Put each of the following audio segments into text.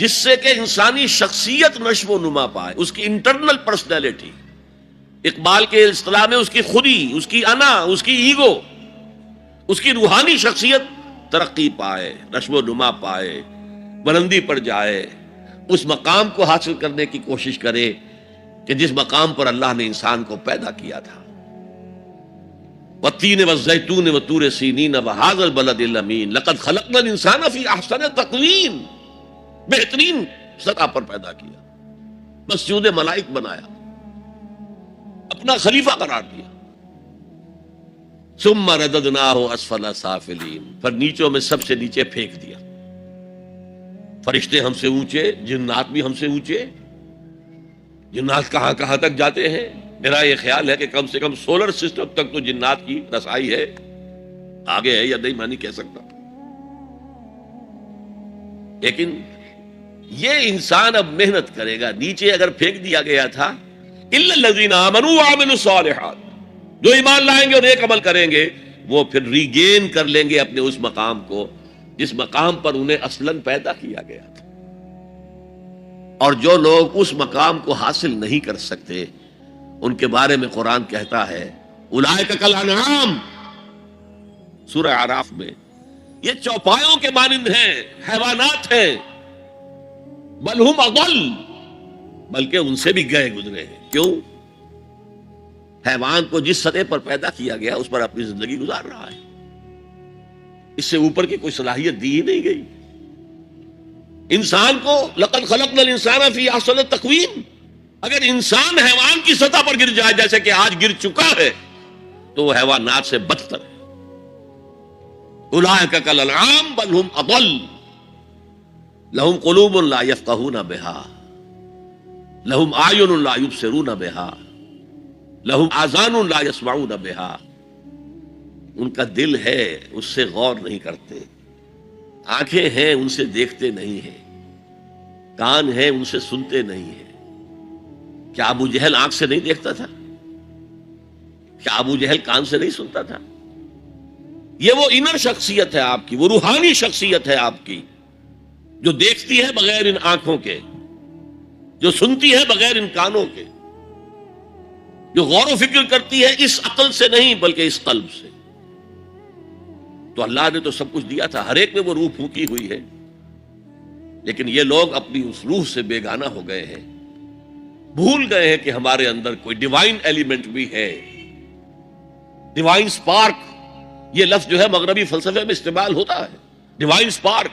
جس سے کہ انسانی شخصیت نشو و نما پائے، اس کی انٹرنل پرسنالٹی، اقبال کے اصطلاح میں اس کی خودی، اس کی انا، اس کی ایگو، اس کی روحانی شخصیت ترقی پائے، نشو و نما پائے، بلندی پر جائے، اس مقام کو حاصل کرنے کی کوشش کرے کہ جس مقام پر اللہ نے انسان کو پیدا کیا تھا۔ والتین والزیتون وطور سینین وہذا البلد الامین لقد خلقنا الانسان فی احسن تقویم، بہترین سطح پر پیدا کیا، مسجود ملائک بنایا، اپنا خلیفہ قرار دیا۔ ثم رددناہ اسفل سافلین، پھر نیچوں میں سب سے نیچے پھینک دیا۔ فرشتے ہم سے اونچے، جنات بھی ہم سے اونچے، جنات کہاں کہاں تک جاتے ہیں؟ میرا یہ خیال ہے کہ کم سے کم سولر سسٹم تک تو جنات کی رسائی ہے، آگے ہے یا نہیں میں نہیں کہہ سکتا۔ لیکن یہ انسان اب محنت کرے گا، نیچے اگر پھینک دیا گیا تھا الا الذین آمنوا وعملوا الصالحات، جو ایمان لائیں گے اور نیک عمل کریں گے وہ پھر ریگین کر لیں گے اپنے اس مقام کو جس مقام پر انہیں اصلاً پیدا کیا گیا تھا۔ اور جو لوگ اس مقام کو حاصل نہیں کر سکتے ان کے بارے میں قرآن کہتا ہے اولئک کالانعام، سورہ اعراف میں، یہ چوپایوں کے مانند ہیں، حیوانات ہیں، بل ہم اضل، بلکہ ان سے بھی گئے گزرے ہیں۔ کیوں؟ حیوان کو جس سطح پر پیدا کیا گیا اس پر اپنی زندگی گزار رہا ہے، اس سے اوپر کی کوئی صلاحیت دی ہی نہیں گئی۔ انسان کو لقد خلقنا الانسان فی احسن تقویم، اگر انسان حیوان کی سطح پر گر جائے جیسے کہ آج گر چکا ہے تو وہ حیوانات سے بدتر ہے۔ اولئک کالانعام بل ہم اضل لہم قلوب لا یفقہون بہا لہم اعین لا یبصرون بہا لہم آذان لا یسمعون بہا، ان کا دل ہے اس سے غور نہیں کرتے، آنکھیں ہیں ان سے دیکھتے نہیں ہیں، کان ہیں ان سے سنتے نہیں ہیں۔ کیا ابو جہل آنکھ سے نہیں دیکھتا تھا؟ کیا ابو جہل کان سے نہیں سنتا تھا؟ یہ وہ انر شخصیت ہے آپ کی، وہ روحانی شخصیت ہے آپ کی، جو دیکھتی ہے بغیر ان آنکھوں کے، جو سنتی ہے بغیر ان کانوں کے، جو غور و فکر کرتی ہے اس عقل سے نہیں بلکہ اس قلب سے۔ تو اللہ نے تو سب کچھ دیا تھا، ہر ایک میں وہ روح پھونکی ہوئی ہے، لیکن یہ لوگ اپنی اس روح سے بیگانہ ہو گئے ہیں، بھول گئے ہیں کہ ہمارے اندر کوئی ڈیوائن ایلیمنٹ بھی ہے۔ ڈیوائن سپارک، یہ لفظ جو ہے مغربی فلسفے میں استعمال ہوتا ہے، ڈیوائن سپارک،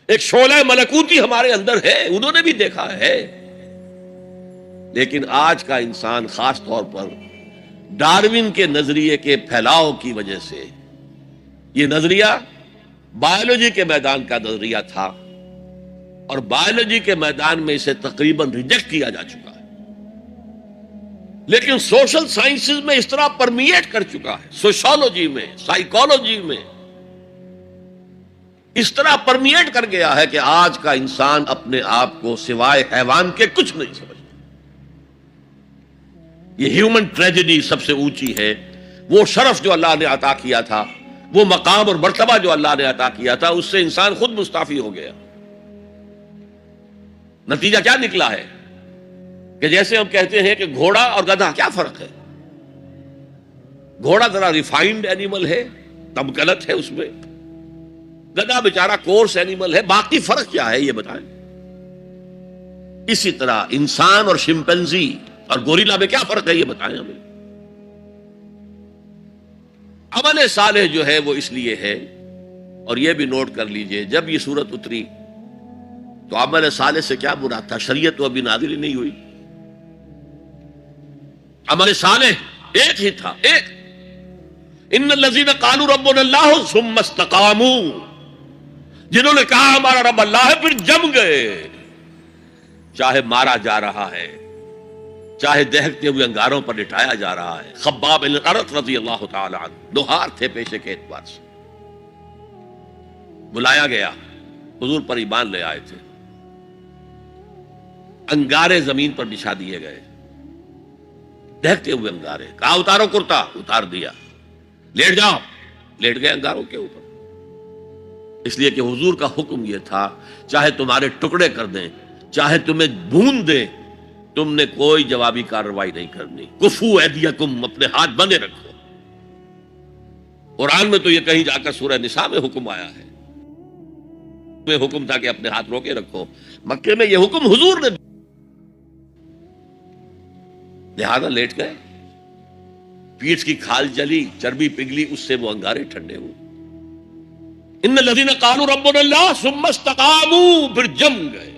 ایک شعلہ ملکوتی ہمارے اندر ہے، انہوں نے بھی دیکھا ہے۔ لیکن آج کا انسان خاص طور پر ڈارون کے نظریے کے پھیلاؤ کی وجہ سے، یہ نظریہ بایولوجی کے میدان کا نظریہ تھا اور بایولوجی کے میدان میں اسے تقریباً ریجیکٹ کیا جا چکا ہے، لیکن سوشل سائنسز میں اس طرح پرمیٹ کر چکا ہے، سوشالوجی میں، سائیکالوجی میں اس طرح پرمیٹ کر گیا ہے کہ آج کا انسان اپنے آپ کو سوائے حیوان کے کچھ نہیں سمجھتا۔ یہ ہیومن ٹریجڈی سب سے اونچی ہے، وہ شرف جو اللہ نے عطا کیا تھا، وہ مقام اور مرتبہ جو اللہ نے عطا کیا تھا، اس سے انسان خود مستعفی ہو گیا۔ نتیجہ کیا نکلا ہے کہ جیسے ہم کہتے ہیں کہ گھوڑا اور گدھا، کیا فرق ہے؟ گھوڑا ذرا ریفائنڈ اینیمل ہے، تمکلت ہے اس میں، گدھا بیچارہ کورس اینیمل ہے، باقی فرق کیا ہے یہ بتائیں؟ اسی طرح انسان اور شمپینزی اور گوریلا میں کیا فرق ہے یہ بتائیں ہمیں؟ عمل صالح جو ہے وہ اس لیے ہے، اور یہ بھی نوٹ کر لیجئے جب یہ سورت اتری تو عمل صالح سے کیا مراد تھا؟ شریعت تو ابھی نازل ہی نہیں ہوئی، عمل صالح ایک ہی تھا، ایک ان الذین قالوا ربنا اللہ ثم استقاموا، جنہوں نے کہا ہمارا رب اللہ ہے پھر جم گئے، چاہے مارا جا رہا ہے، چاہے دہکتے ہوئے انگاروں پر لٹایا جا رہا ہے۔ خباب بن الارت رضی اللہ تعالی عنہ لوہار تھے پیشے کے اعتبار سے، بلایا گیا، حضور پر ایمان لے آئے تھے، انگارے زمین پر بچھا دیے گئے، دہکتے ہوئے انگارے، کہا اتارو کرتا، اتار دیا، لیٹ جاؤ، لیٹ گئے انگاروں کے اوپر۔ اس لیے کہ حضور کا حکم یہ تھا، چاہے تمہارے ٹکڑے کر دیں، چاہے تمہیں بھون دیں، تم نے کوئی جوابی کارروائی نہیں کرنی۔ کفو ایدیکم، اپنے ہاتھ بندے رکھو۔ قرآن میں تو یہ کہیں جا کر سورہ نساء میں حکم آیا ہے، میں حکم تھا کہ اپنے ہاتھ روکے رکھو، مکے میں یہ حکم حضور نے، لہذا لیٹ گئے، پیٹھ کی کھال جلی، چربی پگھلی، اس سے وہ انگارے ٹھنڈے ہوئے۔ ان الذین قالوا ربنا اللہ ثم استقاموا، پھر جم گئے۔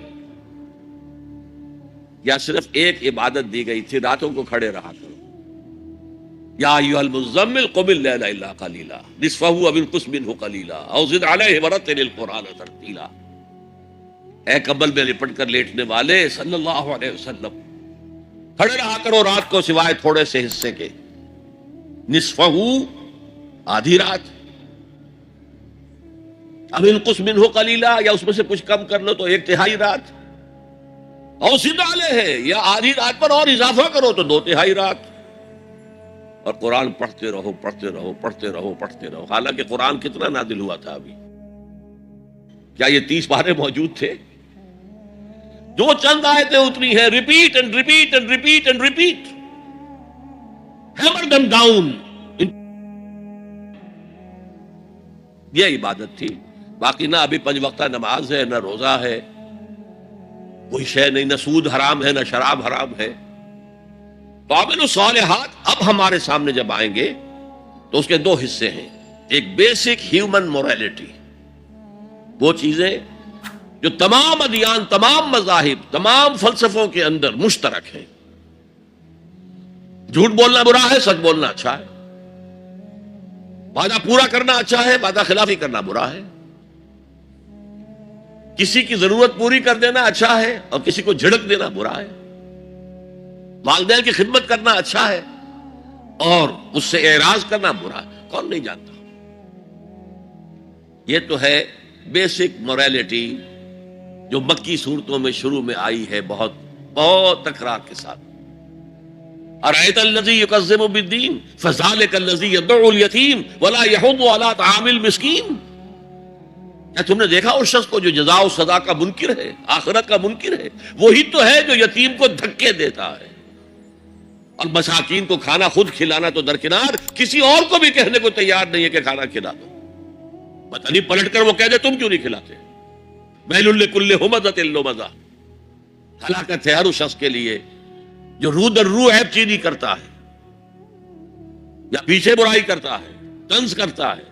یا صرف ایک عبادت دی گئی تھی، راتوں کو کھڑے رہا کرو۔ یا ایھا المزمل قم اللیل الا قلیلا نصفہ او انقص منہ قلیلا او زد علیہ ورتل القرآن ترتیلا۔ اے کمبل میں لپٹ کر لیٹنے والے صلی اللہ علیہ وسلم، کھڑے رہا کرو رات کو سوائے تھوڑے سے حصے کے، نصفہ، آدھی رات، اب انقص منہ قلیلا، یا اس میں سے کچھ کم کر لو تو ایک تہائی رات، اور زد علیہ، یا آدھی رات پر اور اضافہ کرو تو دو تہائی رات، اور قرآن پڑھتے رہو پڑھتے رہو پڑھتے رہو پڑھتے رہو۔ حالانکہ قرآن کتنا نازل ہوا تھا ابھی؟ کیا یہ 30 پارے موجود تھے؟ جو چند آیتیں اتنی ہیں، repeat and repeat and repeat and repeat, hammer them down, یہ عبادت تھی۔ باقی نہ ابھی 5 وقتہ نماز ہے، نہ روزہ ہے، کوئی شے نہیں، نہ سود حرام ہے، نہ شراب حرام ہے۔ تو عامل الصالحات اب ہمارے سامنے جب آئیں گے تو اس کے 2 حصے ہیں، ایک بیسک ہیومن موریلٹی، وہ چیزیں جو تمام ادیان، تمام مذاہب، تمام فلسفوں کے اندر مشترک ہیں۔ جھوٹ بولنا برا ہے، سچ بولنا اچھا ہے، وعدہ پورا کرنا اچھا ہے، وعدہ خلافی کرنا برا ہے، کسی کی ضرورت پوری کر دینا اچھا ہے اور کسی کو جھڑک دینا برا ہے، والدین کی خدمت کرنا اچھا ہے اور اس سے اعراض کرنا برا ہے۔ کون نہیں جانتا؟ یہ تو ہے بیسک موریلٹی جو مکی صورتوں میں شروع میں آئی ہے، بہت بہت تکرار کے ساتھ۔ ارأیت الذی یکذب بالدین فذلک الذی یدع الیتیم ولا یحض علی طعام المسکین۔ کیا تم نے دیکھا اس شخص کو جو جزا و سزا کا منکر ہے، آخرت کا منکر ہے؟ وہی تو ہے جو یتیم کو دھکے دیتا ہے، اور مساکین کو کھانا خود کھلانا تو درکنار، کسی اور کو بھی کہنے کو تیار نہیں ہے کہ کھانا کھلا دو۔ پتہ نہیں پلٹ کر وہ کہہ دے تم کیوں نہیں کھلاتے۔ ویل لکل ہمزۃ لمزہ، ہلاکت ہے ہر اس شخص کے لیے جو رو در رو عیب چینی کرتا ہے، یا پیچھے برائی کرتا ہے، طنز کرتا ہے۔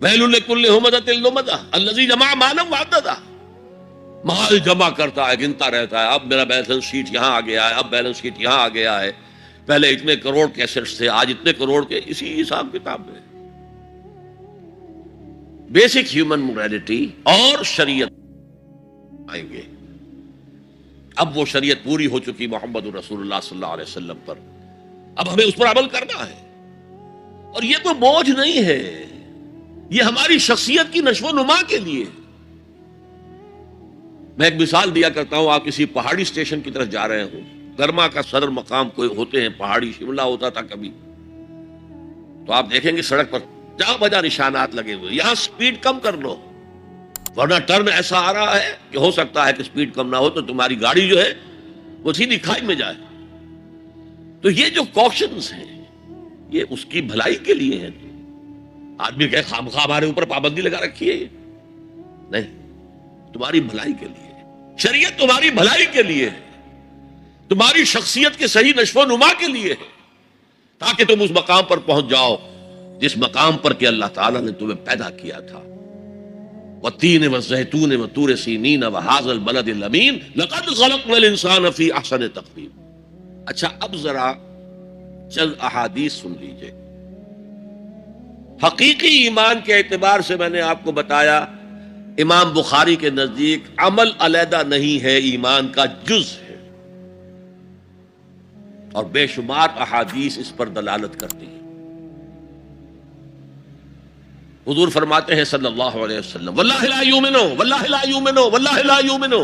ویل لکل ہمزۃ لمزہ الذی جمع مالا وعددہ، مال جمع کرتا ہے، گنتا رہتا ہے، اب میرا بیلنس شیٹ یہاں آ گیا ہے، اب بیلنس شیٹ یہاں آ گیا ہے، پہلے اتنے کروڑ کے ایسٹس تھے، آج اتنے کروڑ کے، اسی حساب کتاب میں۔ بیسک ہیومن موریلٹی اور شریعت آئیں گے۔ اب وہ شریعت پوری ہو چکی محمد رسول اللہ صلی اللہ علیہ وسلم پر، اب ہمیں اس پر عمل کرنا ہے، اور یہ کوئی بوجھ نہیں ہے، یہ ہماری شخصیت کی نشو و نما کے لیے۔ میں ایک مثال دیا کرتا ہوں، آپ کسی پہاڑی اسٹیشن کی طرف جا رہے ہوں، گرما کا صدر مقام کوئی ہوتے ہیں، پہاڑی شملہ ہوتا تھا کبھی، تو آپ دیکھیں گے سڑک پر جہاں بجا نشانات لگے ہوئے، یہاں سپیڈ کم کر لو، ورنہ ٹرن ایسا آ رہا ہے کہ ہو سکتا ہے کہ سپیڈ کم نہ ہو تو تمہاری گاڑی جو ہے وہ سیدھی کھائی میں جائے۔ تو یہ جو کوشنز ہیں یہ اس کی بھلائی کے لیے ہیں۔ آدمی کہ خامخواہ ہمارے اوپر پابندی لگا رکھی ہے، نہیں، تمہاری بھلائی کے لیے، شریعت تمہاری بھلائی کے لیے ہے، تمہاری شخصیت کے صحیح نشو و نما کے لیے ہے، تاکہ تم اس مقام پر پہنچ جاؤ جس مقام پر کہ اللہ تعالیٰ نے تمہیں پیدا کیا تھا۔ وَالتِّينِ وَالزَّيْتُونِ وَطُورِ سِينِينَ وَهَٰذَا الْبَلَدِ الْأَمِينِ لَقَدْ خَلَقْنَا الْإِنسَانَ فِي أَحْسَنِ تَقْوِيمٍ۔ اچھا، اب ذرا چند احادیث سن لیجئے۔ حقیقی ایمان کے اعتبار سے میں نے آپ کو بتایا، امام بخاری کے نزدیک عمل علیحدہ نہیں ہے، ایمان کا جز ہے، اور بے شمار احادیث اس پر دلالت کرتی ہیں۔ حضور فرماتے ہیں صلی اللہ علیہ وسلم، واللہ لا یؤمنو واللہ لا یؤمنو واللہ لا یؤمنو،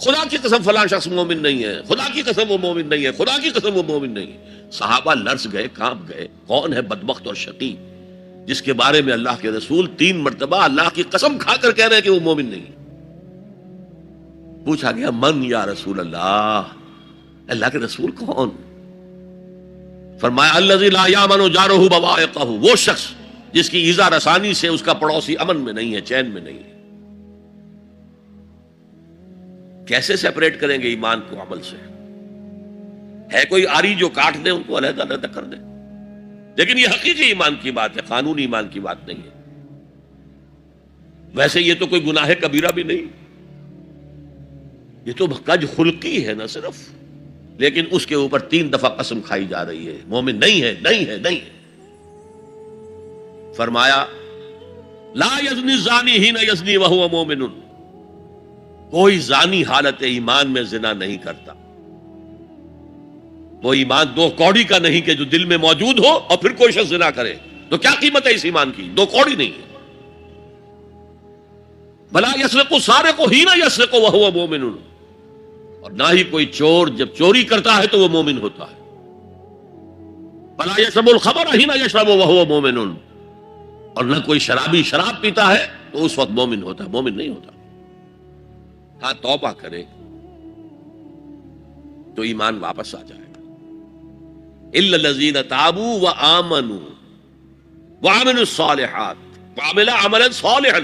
خدا کی قسم فلاں شخص مومن نہیں ہے، خدا کی قسم وہ مومن نہیں ہے، خدا کی قسم وہ مومن نہیں ہے۔ صحابہ لرز گئے، کانپ گئے، کون ہے بدبخت اور شقی جس کے بارے میں اللہ کے رسول 3 مرتبہ اللہ کی قسم کھا کر کہہ رہے ہیں کہ وہ مومن نہیں. پوچھا گیا من یا رسول اللہ, اللہ کے رسول کون؟ فرمایا الذی لا یامن جارہ بوائقہ, وہ شخص جس کی ایذا رسانی سے اس کا پڑوسی امن میں نہیں ہے, چین میں نہیں ہے. کیسے سیپریٹ کریں گے ایمان کو عمل سے؟ ہے کوئی آری جو کاٹ دے ان کو علیحدہ علیحدہ کر دے, لیکن یہ حقیقی ایمان کی بات ہے, قانونی ایمان کی بات نہیں ہے. ویسے یہ تو کوئی گناہ کبیرہ بھی نہیں, یہ تو کج خلقی ہے نہ صرف, لیکن اس کے اوپر 3 دفعہ قسم کھائی جا رہی ہے مومن نہیں ہے, نہیں ہے, نہیں ہے. فرمایا لا یزنی الزانی حین یزنی وہو مومن, کوئی زانی حالت ایمان میں زنا نہیں کرتا. وہ ایمان 2 کوڑی کا نہیں کہ جو دل میں موجود ہو اور پھر کوئی شخص زنا کرے, تو کیا قیمت ہے اس ایمان کی؟ 2 کوڑی نہیں ہے. بلا یسرق السارق حین یسرق وہو مومن, اور نہ ہی کوئی چور جب چوری کرتا ہے تو وہ مومن ہوتا ہے. بلا یشرب الخمر حین یشرب وہو مومن, اور نہ کوئی شرابی شراب پیتا ہے تو اس وقت مومن ہوتا ہے, مومن نہیں ہوتا. ہاں توبہ کرے تو ایمان واپس آ جائے. الا الذین تابوا وآمنوا وعملوا الصالحات وعملوا عملا صالحا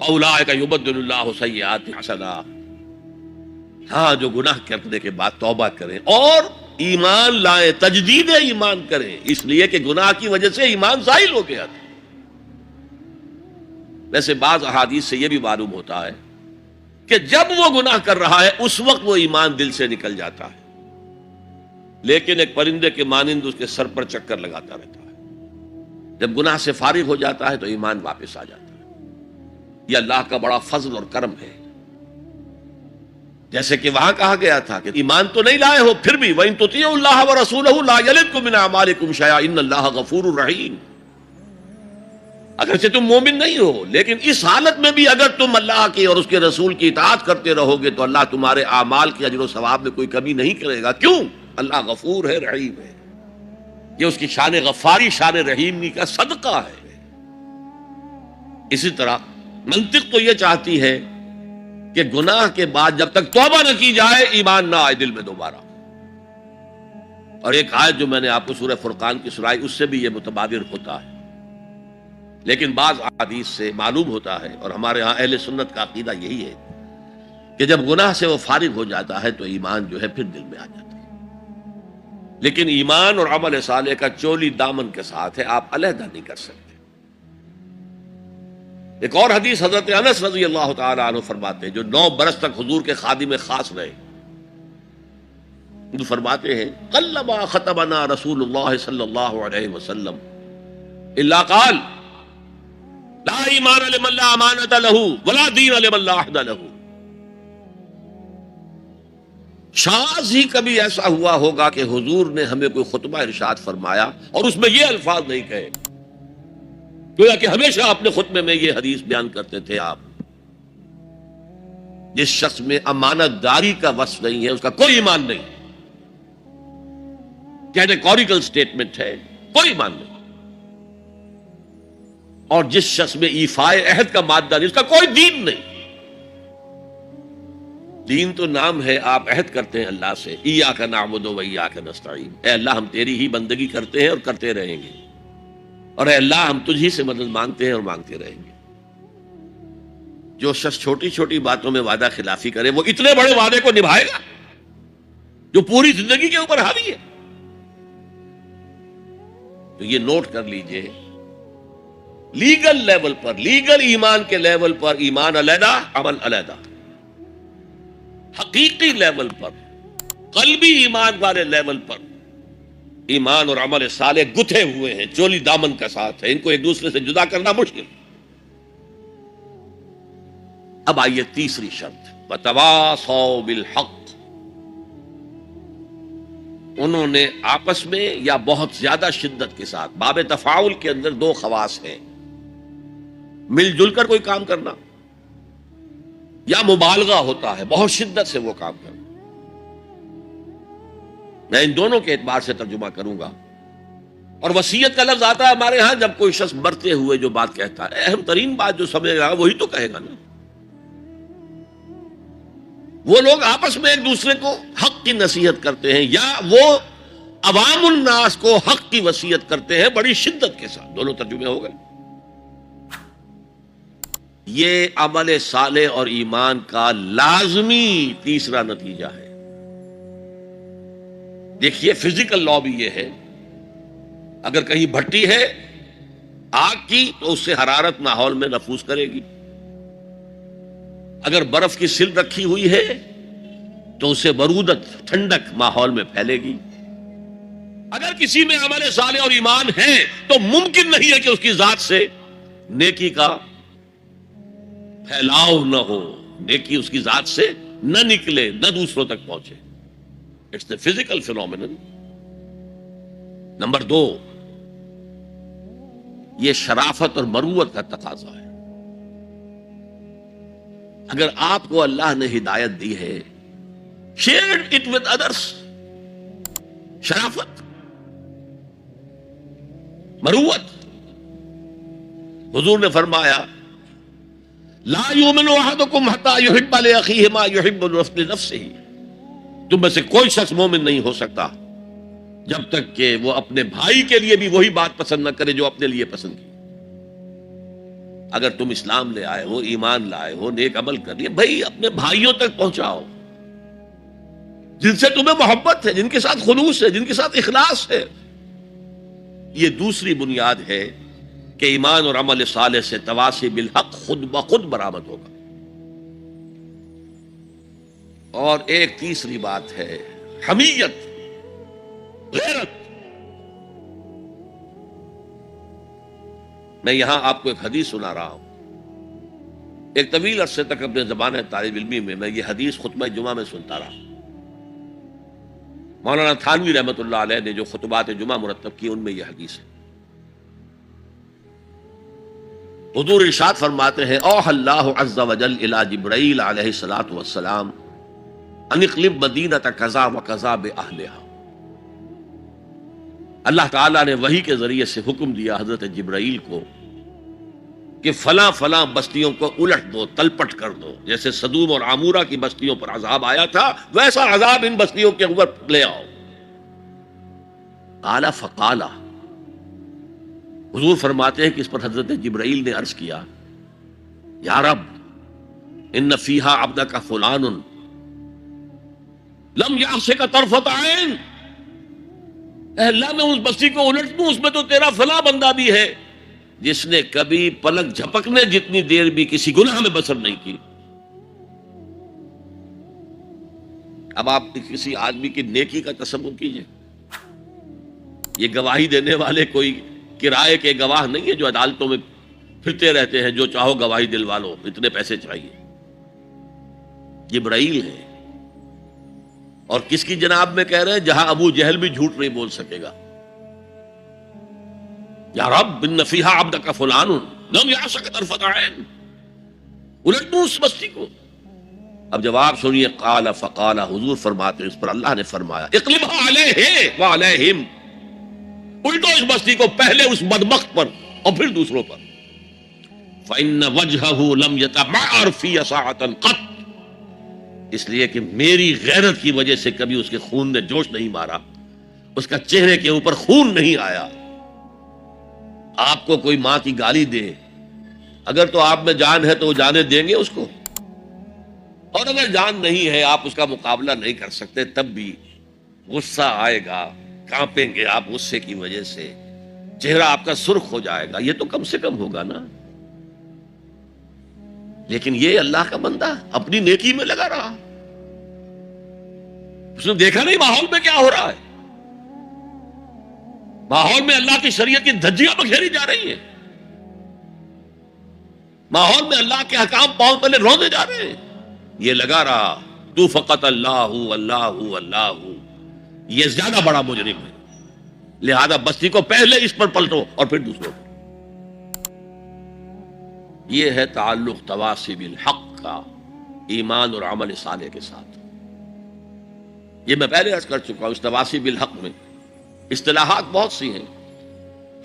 فاولئک یبدل اللہ سیئات حسنات. ہاں جو گناہ کرنے کے بعد توبہ کریں اور ایمان لائیں, تجدید ایمان کریں, اس لیے کہ گناہ کی وجہ سے ایمان زائل ہو گیا تھا. ویسے بعض احادیث سے یہ بھی معلوم ہوتا ہے کہ جب وہ گناہ کر رہا ہے اس وقت وہ ایمان دل سے نکل جاتا ہے, لیکن ایک پرندے کے مانند اس کے سر پر چکر لگاتا رہتا ہے. جب گناہ سے فارغ ہو جاتا ہے تو ایمان واپس آ جاتا ہے. یہ اللہ کا بڑا فضل اور کرم ہے. جیسے کہ وہاں کہا گیا تھا کہ ایمان تو نہیں لائے ہو پھر بھی وَإِن تُطِيعُوا اللَّهَ وَرَسُولَهُ لَا يَلِدْكُم مِّنْ أَعْمَالِكُمْ شَيْئًا إِنَّ اللَّهَ غَفُورٌ رَحِيمٌ. اگرچہ تم مومن نہیں ہو, لیکن اس حالت میں بھی اگر تم اللہ کی اور اس کے رسول کی اطاعت کرتے رہو گے تو اللہ تمہارے اعمال کے اجر و ثواب میں کوئی کمی نہیں کرے گا. کیوں؟ اللہ غفور ہے, رحیم ہے. یہ اس کی شان غفاری, شان رحیمی کا صدقہ ہے. اسی طرح منطق تو یہ چاہتی ہے کہ گناہ کے بعد جب تک توبہ نہ کی جائے ایمان نہ آئے دل میں دوبارہ. اور ایک آیت جو میں نے آپ کو سورہ فرقان کی سنائی اس سے بھی یہ متبادر ہوتا ہے. لیکن بعض احادیث سے معلوم ہوتا ہے, اور ہمارے ہاں اہل سنت کا عقیدہ یہی ہے کہ جب گناہ سے وہ فارغ ہو جاتا ہے تو ایمان جو ہے پھر دل میں آ جاتا ہے. لیکن ایمان اور عمل صالح کا چولی دامن کے ساتھ ہے, آپ علیحدہ نہیں کر سکتے. ایک اور حدیث حضرت انس رضی اللہ تعالی عنہ فرماتے ہیں, جو 9 برس تک حضور کے خادم خاص رہے. جو فرماتے ہیں قلما خطبنا رسول اللہ صلی اللہ علیہ وسلم الا قال لا ایمان لمن لا امانۃ له ولا دین لمن لا عہد له. شاذ ہی کبھی ایسا ہوا ہوگا کہ حضور نے ہمیں کوئی خطبہ ارشاد فرمایا اور اس میں یہ الفاظ نہیں کہے, گویا کہ ہمیشہ اپنے خطبے میں یہ حدیث بیان کرتے تھے آپ, جس شخص میں امانت داری کا وصف نہیں ہے اس کا کوئی ایمان نہیں. کیٹیگوریکل سٹیٹمنٹ ہے, کوئی ایمان نہیں. اور جس شخص میں ایفائے عہد کا مادہ نہیں اس کا کوئی دین نہیں. دین تو نام ہے, آپ عہد کرتے ہیں اللہ سے ایاک نعبد و ایاک نستعین, اے اللہ ہم تیری ہی بندگی کرتے ہیں اور کرتے رہیں گے, اور اے اللہ ہم تجھ ہی سے مدد مانگتے ہیں اور مانگتے رہیں گے. جو شخص چھوٹی چھوٹی باتوں میں وعدہ خلافی کرے وہ اتنے بڑے وعدے کو نبھائے گا جو پوری زندگی کے اوپر حاوی ہے. تو یہ نوٹ کر لیجئے, لیگل لیول پر, لیگل ایمان کے لیول پر ایمان علیحدہ عمل علیحدہ. حقیقی لیول پر, قلبی ایمان والے لیول پر ایمان اور عمل صالح گتھے ہوئے ہیں, چولی دامن کا ساتھ ہے, ان کو ایک دوسرے سے جدا کرنا مشکل. اب آئیے تیسری شرط, وتواصوا بالحق. انہوں نے آپس میں یا بہت زیادہ شدت کے ساتھ, باب تفاعل کے اندر 2 خواص ہیں, مل جل کر کوئی کام کرنا یا مبالغہ ہوتا ہے, بہت شدت سے وہ کام کرنا. میں ان دونوں کے اعتبار سے ترجمہ کروں گا اور وصیت کا لفظ آتا ہے ہمارے ہاں جب کوئی شخص مرتے ہوئے جو بات کہتا ہے، اہم ترین بات جو سمجھ رہا وہی تو کہے گا نا. وہ لوگ آپس میں ایک دوسرے کو حق کی نصیحت کرتے ہیں یا وہ عوام الناس کو حق کی وصیت کرتے ہیں بڑی شدت کے ساتھ. دونوں ترجمے ہو گئے. یہ عمل صالح اور ایمان کا لازمی تیسرا نتیجہ ہے. دیکھیے فزیکل لا بھی یہ ہے، اگر کہیں بھٹی ہے آگ کی تو اس سے حرارت ماحول میں نفوذ کرے گی. اگر برف کی سل رکھی ہوئی ہے تو اسے برودت ٹھنڈک ماحول میں پھیلے گی. اگر کسی میں عمل صالح اور ایمان ہے تو ممکن نہیں ہے کہ اس کی ذات سے نیکی کا پھیلاؤ نہ ہو، نیکی اس کی ذات سے نہ نکلے، نہ دوسروں تک پہنچے. It's a physical phenomenon. Number 2، یہ شرافت اور مروت کا تقاضا ہے. اگر آپ کو اللہ نے ہدایت دی ہے، شیئر اٹ ود ادرس. شرافت، مروت. حضور نے فرمایا لا یؤمن احدکم حتی یحب لاخیہ ما یحب لنفسہ. تم میں سے کوئی شخص مومن نہیں ہو سکتا جب تک کہ وہ اپنے بھائی کے لیے بھی وہی بات پسند نہ کرے جو اپنے لیے پسند کی. اگر تم اسلام لے آئے ہو، ایمان لائے ہو، نیک عمل کر لیے، بھائی اپنے بھائیوں تک پہنچاؤ جن سے تمہیں محبت ہے، جن کے ساتھ خلوص ہے، جن کے ساتھ اخلاص ہے. یہ دوسری بنیاد ہے کہ ایمان اور عمل صالح سے تواصی بالحق خود بخود برآمد ہوگا. اور ایک تیسری بات ہے حمیت، غیرت. میں یہاں آپ کو ایک حدیث سنا رہا ہوں. ایک طویل عرصے تک اپنے زمانہ طالب علمی میں یہ حدیث خطبہ جمعہ میں سنتا رہا. مولانا تھانوی رحمۃ اللہ علیہ نے جو خطبات جمعہ مرتب کی ان میں یہ حدیث ہے. حضور ارشاد فرماتے ہیں اوحى اللہ عز وجل الی جبرائیل علیہ الصلوۃ والسلام ان اقلب مدینۃ کذا وکذا باہلھا. اللہ تعالیٰ نے وحی کے ذریعے سے حکم دیا حضرت جبرائیل کو کہ فلاں فلاں بستیوں کو الٹ دو، تلپٹ کر دو. جیسے سدوم اور عمورہ کی بستیوں پر عذاب آیا تھا ویسا عذاب ان بستیوں کے اوپر لے آؤ. قال فقال، حضور فرماتے ہیں کہ اس پر حضرت جبرائیل نے عرض کیا یا رب ان فیہا عبدک فلان لم یعصک طرفۃ عین. اے اللہ میں اس بستی کو الٹ دوں، اس میں تو تیرا فلاں بندہ بھی ہے جس نے کبھی پلک جھپکنے جتنی دیر بھی کسی گناہ میں بسر نہیں کی. اب آپ کسی آدمی کی نیکی کا تصور کیجئے. یہ گواہی دینے والے کوئی کرائے کے گواہ نہیں ہے جو عدالتوں میں پھرتے رہتے ہیں جو چاہو گواہی دلوا لو، اتنے پیسے چاہیے. جبرائیل ہے اور کس کی جناب میں کہہ رہے ہیں جہاں ابو جہل بھی جھوٹ نہیں بول سکے گا. یا رب ان فیہا عبدک فلان لم یعصک طرفۃ عین، الٹ دوں اس بستی کو. اب جواب سنیے قال فقال، حضور فرماتے ہیں اس پر اللہ نے فرمایا اقلبھا علیہ وعلیہم، الٹو اس بستی کو پہلے اس بدبخت پر اور پھر دوسروں پر. فإن وجہہ لم یتبعر فی ساعۃ قط، اس لیے کہ میری غیرت کی وجہ سے کبھی اس کے خون نے جوش نہیں مارا، اس کا چہرے کے اوپر خون نہیں آیا. آپ کو کوئی ماں کی گالی دے، اگر تو آپ میں جان ہے تو وہ جانے دیں گے اس کو، اور اگر جان نہیں ہے آپ اس کا مقابلہ نہیں کر سکتے تب بھی غصہ آئے گا، کانپیں گے آپ غصے کی وجہ سے، چہرہ آپ کا سرخ ہو جائے گا. یہ تو کم سے کم ہوگا نا. لیکن یہ اللہ کا بندہ اپنی نیکی میں لگا رہا، اس نے دیکھا نہیں ماحول میں کیا ہو رہا ہے. ماحول میں اللہ کی شریعت کی دھجیاں بکھیری جا رہی ہیں، ماحول میں اللہ کے حکام پاؤں تلے روندے جا رہے ہیں. یہ لگا رہا تو فقط اللہ اللہ اللہ، یہ زیادہ بڑا مجرم ہے. لہذا بستی کو پہلے اس پر پلٹو اور پھر دوسروں پر. یہ ہے تعلق تواصی بالحق کا ایمان اور عمل صالح کے ساتھ. یہ میں پہلے عرض کر چکا ہوں. اس تواصی بالحق میں اصطلاحات بہت سی ہیں.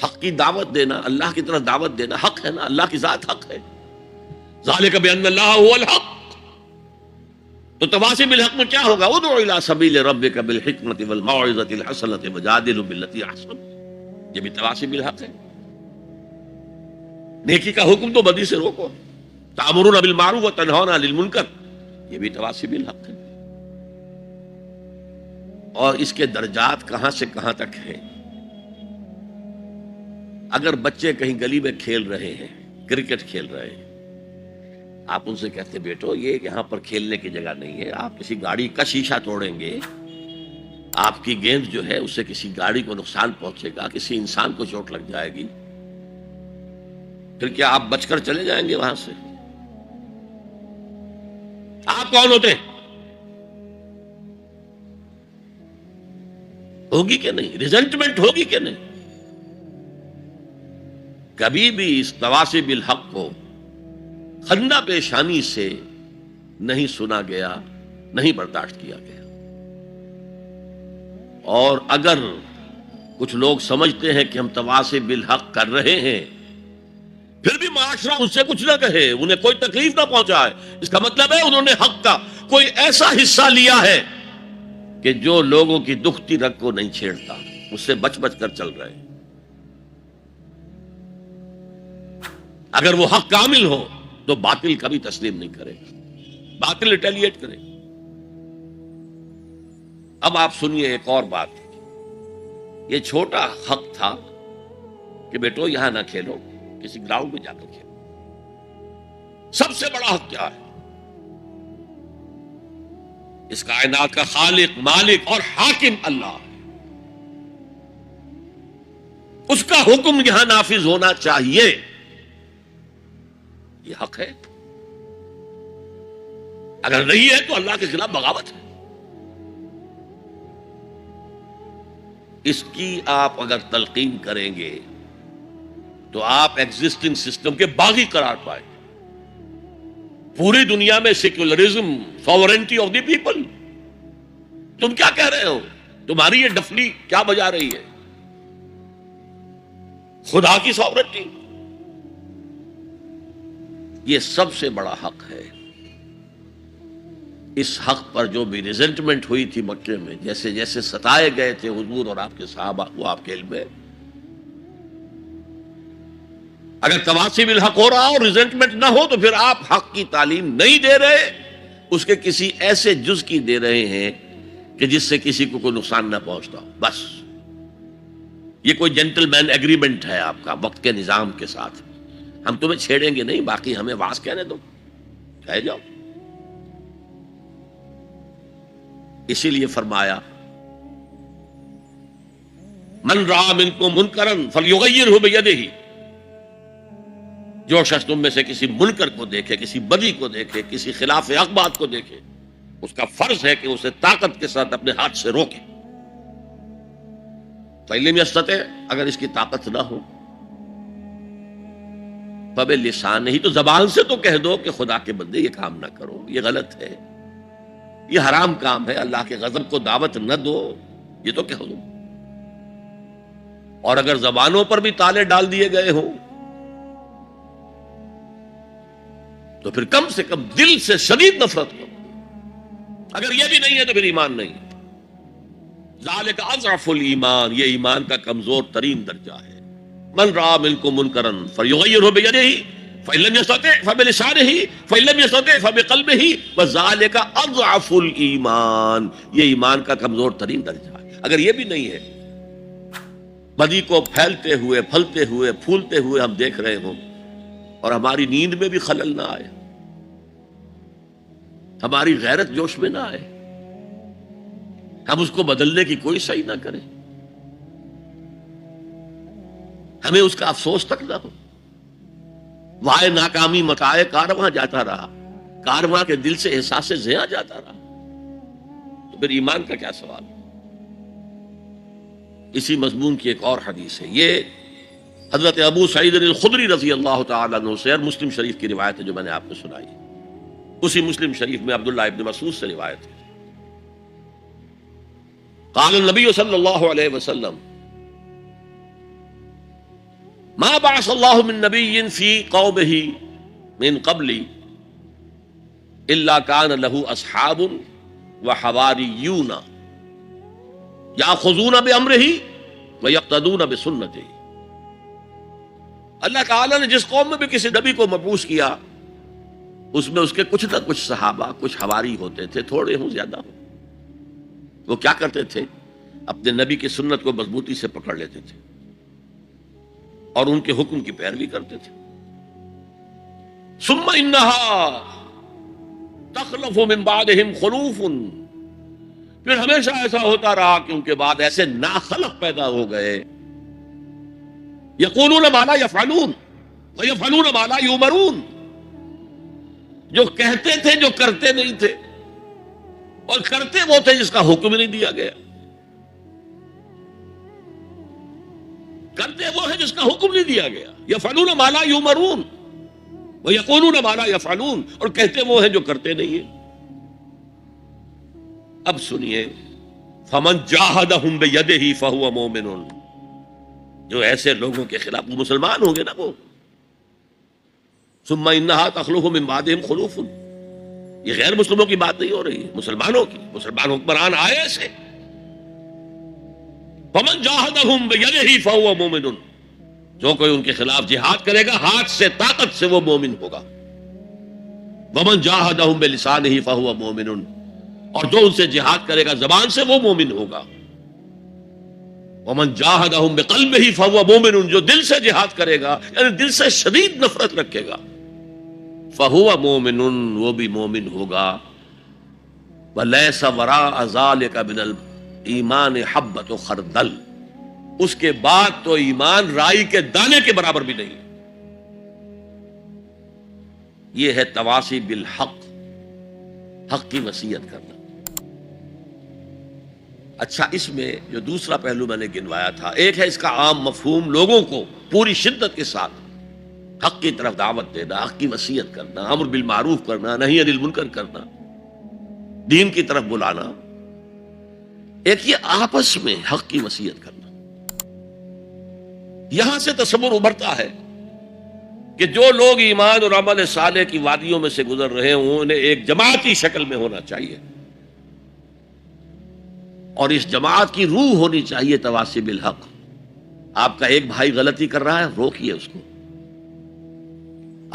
حق کی دعوت دینا، اللہ کی طرف دعوت دینا حق ہے نا، اللہ کی ذات حق ہے. ذالک بان اللہ هو الحق. تو تواصی بالحق میں کیا ہوگا؟ ادعو الی سبیل ربک بالحکمۃ والموعظۃ الحسنۃ وجادلهم باللتی احسن. یہ بھی تواصی بالحق ہے. نیکی کا حکم تو بدی سے روکو. تأمرون بالمعروف وتنہون عن المنکر، یہ بھی تواصی بالحق ہے. اور اس کے درجات کہاں سے کہاں تک ہیں. اگر بچے کہیں گلی میں کھیل رہے ہیں، کرکٹ کھیل رہے ہیں، آپ ان سے کہتے بیٹو یہ یہاں پر کھیلنے کی جگہ نہیں ہے، آپ کسی گاڑی کا شیشہ توڑیں گے، آپ کی گیند جو ہے اس سے کسی گاڑی کو نقصان پہنچے گا، کسی انسان کو چوٹ لگ جائے گی، پھر کیا آپ بچ کر چلے جائیں گے وہاں سے؟ آپ کون ہوتے ہیں؟ ہوگی کہ نہیں؟ ریزنٹمنٹ ہوگی کہ نہیں؟ کبھی بھی اس تواصی بالحق کو خندہ پیشانی سے نہیں سنا گیا، نہیں برداشت کیا گیا. اور اگر کچھ لوگ سمجھتے ہیں کہ ہم تواصی بالحق کر رہے ہیں پھر بھی معاشرہ ان سے کچھ نہ کہے، انہیں کوئی تکلیف نہ پہنچائے، اس کا مطلب ہے انہوں نے حق کا کوئی ایسا حصہ لیا ہے کہ جو لوگوں کی دکھتی رگ کو نہیں چھیڑتا، اس سے بچ بچ کر چل رہے ہیں. اگر وہ حق کامل ہو تو باطل کبھی تسلیم نہیں کرے گا، باطل ریٹیلیٹ کرے. اب آپ سنیے ایک اور بات. یہ چھوٹا حق تھا کہ بیٹو یہاں نہ کھیلو، کسی گراؤنڈ میں جا کر کھیلو. سب سے بڑا حق کیا ہے؟ اس کائنات کا خالق، مالک اور حاکم اللہ، اس کا حکم یہاں نافذ ہونا چاہیے. یہ حق ہے. اگر نہیں ہے تو اللہ کے خلاف بغاوت ہے. اس کی آپ اگر تلقین کریں گے تو آپ ایگزسٹنگ سسٹم کے باغی قرار پائیں. پوری دنیا میں secularism, sovereignty of the people. تم کیا کہہ رہے ہو؟ تمہاری یہ ڈفلی کیا بجا رہی ہے؟ خدا کی ساورنٹی. یہ سب سے بڑا حق ہے. اس حق پر جو بھی ریزنٹمنٹ ہوئی تھی مکے میں، جیسے جیسے ستائے گئے تھے حضور اور آپ کے صحابہ، وہ آپ کے علم ہے. اگر تواصی بالحق ہو رہا اور ریزنٹمنٹ نہ ہو تو پھر آپ حق کی تعلیم نہیں دے رہے، اس کے کسی ایسے جز کی دے رہے ہیں کہ جس سے کسی کو کوئی نقصان نہ پہنچتا ہو. بس یہ کوئی جینٹل مین ایگریمنٹ ہے آپ کا وقت کے نظام کے ساتھ. ہم تمہیں چھیڑیں گے نہیں، باقی ہمیں واس کہنے دو، کہہ جاؤ. اسی لیے فرمایا من رأى منکم منکرا فلیغیرہ بیدہ. جو شخص تم میں سے کسی منکر کو دیکھے، کسی بدی کو دیکھے، کسی خلاف حق بات کو دیکھے، اس کا فرض ہے کہ اسے طاقت کے ساتھ اپنے ہاتھ سے روکے. فإن لم يستطع، اگر اس کی طاقت نہ ہو، فبلسان، ہی تو زبان سے تو کہہ دو کہ خدا کے بندے یہ کام نہ کرو، یہ غلط ہے، یہ حرام کام ہے، اللہ کے غضب کو دعوت نہ دو، یہ تو کہہ دو. اور اگر زبانوں پر بھی تالے ڈال دیے گئے ہوں تو پھر کم سے کم دل سے شدید نفرت کرو. اگر یہ بھی نہیں ہے تو پھر ایمان نہیں ہے. ذالک اضعف الایمان، یہ ایمان کا کمزور ترین درجہ ہے. من رأى منکم منکرا فلیغیرہ بیدہ فإن لم يستطع فبلسانہ فإن لم يستطع فبقلبہ وذالک اضعف الایمان، یہ ایمان کا کمزور ترین درجہ ہے. اگر یہ بھی نہیں ہے، بدی کو پھیلتے ہوئے، پھلتے ہوئے، پھولتے ہوئے ہم دیکھ رہے ہوں اور ہماری نیند میں بھی خلل نہ آئے، ہماری غیرت جوش میں نہ آئے، ہم اس کو بدلنے کی کوئی صحیح نہ کریں، ہمیں اس کا افسوس تک نہ ہو، وائے ناکامی متاع کارواں جاتا رہا، کارواں کے دل سے احساس زیاں جاتا رہا، تو پھر ایمان کا کیا سوال. اسی مضمون کی ایک اور حدیث ہے، یہ حضرت ابو سعید الخدری رضی اللہ تعالیٰ عنہ سے، اور مسلم شریف کی روایت ہے جو میں نے آپ کو سنائی. اسی مسلم شریف میں عبداللہ ابن مسعود سے روایت ہے. قال النبی صلی اللہ علیہ وسلم ما بعث اللہ من نبی فی قومہ من قبل الا کان لہ اصحاب وحواریون یاخذون بامرہ ویقتدون بسنتہ. اللہ تعالیٰ نے جس قوم میں بھی کسی نبی کو مبعوث کیا اس میں اس کے کچھ نہ کچھ صحابہ، کچھ حواری ہوتے تھے، تھوڑے ہوں زیادہ ہوں. وہ کیا کرتے تھے؟ اپنے نبی کی سنت کو مضبوطی سے پکڑ لیتے تھے اور ان کے حکم کی پیروی کرتے تھے. ثم انہا تخلف من بعدہم خلوف، پھر ہمیشہ ایسا ہوتا رہا کہ ان کے بعد ایسے ناخلق پیدا ہو گئے. یقولون ما لا یفعلون ویفعلون ما لا یؤمرون، جو کہتے تھے جو کرتے نہیں تھے، اور کرتے وہ تھے جس کا حکم نہیں دیا گیا. کرتے وہ ہے جس کا حکم نہیں دیا گیا. یفعلون ما لا یؤمرون ویقولون ما لا یفعلون، اور کہتے وہ ہیں جو کرتے نہیں ہیں. اب سنیے، فمن جاہدہم بیدہ فہو مومن، جو ایسے لوگوں کے خلاف، وہ مسلمان ہوں گے نا وہ. ثم انہا تخلف من بعدہم خلوف، یہ غیر مسلموں کی بات نہیں ہو رہی ہے، مسلمانوں کی. مسلمان حکمران آئے ایسے. فمن جاہدہم بیدہ فہو مومن، جو کوئی ان کے خلاف جہاد کرے گا ہاتھ سے، طاقت سے، وہ مومن ہوگا. ومن جاہدہم بلسانہ فہو مومن، اور جو ان سے جہاد کرے گا زبان سے، وہ مومن ہوگا. ومن جاہدہم بقلبہ فہو مومن، جو دل سے جہاد کرے گا، یعنی دل سے شدید نفرت رکھے گا، فہو مومن، وہ بھی مومن ہوگا. ولیس وراء ذلک من الایمان حبۃ خردل، اس کے بعد تو ایمان رائی کے دانے کے برابر بھی نہیں. یہ ہے تواصی بالحق، حق کی وصیت کرنا. اچھا، اس میں جو دوسرا پہلو میں نے گنوایا تھا، ایک ہے اس کا عام مفہوم، لوگوں کو پوری شدت کے ساتھ حق کی طرف دعوت دینا، حق کی وصیت کرنا، امر بالمعروف کرنا، نہی عن المنکر کرنا، دین کی طرف بلانا. ایک یہ آپس میں حق کی وصیت کرنا. یہاں سے تصور ابھرتا ہے کہ جو لوگ ایمان اور عمل صالح کی وادیوں میں سے گزر رہے ہیں، انہیں ایک جماعتی شکل میں ہونا چاہیے، اور اس جماعت کی روح ہونی چاہیے تواصی بالحق. آپ کا ایک بھائی غلطی کر رہا ہے، روکیے اس کو.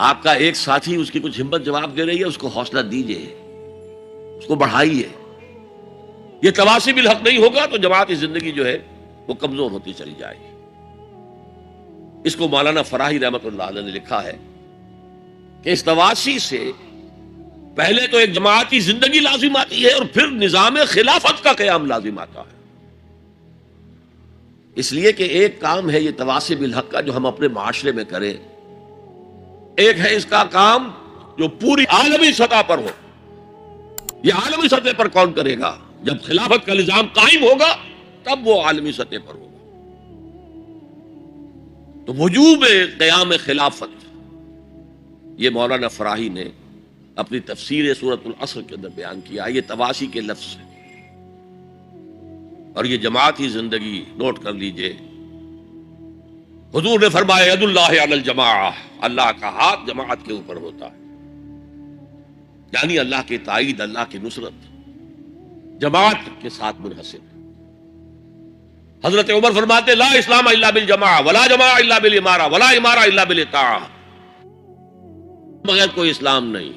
آپ کا ایک ساتھی اس کی کچھ ہمت جواب دے رہی ہے، اس کو حوصلہ دیجیے، اس کو بڑھائیے. یہ تواصی بالحق نہیں ہوگا تو جماعتی زندگی جو ہے وہ کمزور ہوتی چلی جائے گی. اس کو مولانا فراہی رحمۃ اللہ علیہ نے لکھا ہے کہ اس تواصی سے پہلے تو ایک جماعتی زندگی لازم آتی ہے، اور پھر نظام خلافت کا قیام لازم آتا ہے. اس لیے کہ ایک کام ہے یہ تواصی بالحق کا جو ہم اپنے معاشرے میں کریں، ایک ہے اس کا کام جو پوری عالمی سطح پر ہو. یہ عالمی سطح پر کون کرے گا؟ جب خلافت کا نظام قائم ہوگا تب وہ عالمی سطح پر ہوگا. تو وجوب قیام خلافت، یہ مولانا فراہی نے اپنی تفسیر سورۃ العصر کے اندر بیان کیا. یہ تواصی کے لفظ ہے، اور یہ جماعتی زندگی نوٹ کر لیجئے. حضور نے فرمایا ید اللہ علی الجماعہ، اللہ کا ہاتھ جماعت کے اوپر ہوتا ہے، یعنی اللہ کی تائید، اللہ کی نصرت جماعت کے ساتھ منحصر. حضرت عمر فرماتے لا اسلام الا بالجماعہ ولا جماعہ الا بالامارہ ولا امارہ الا بالاطاعہ، بغیر کوئی اسلام نہیں،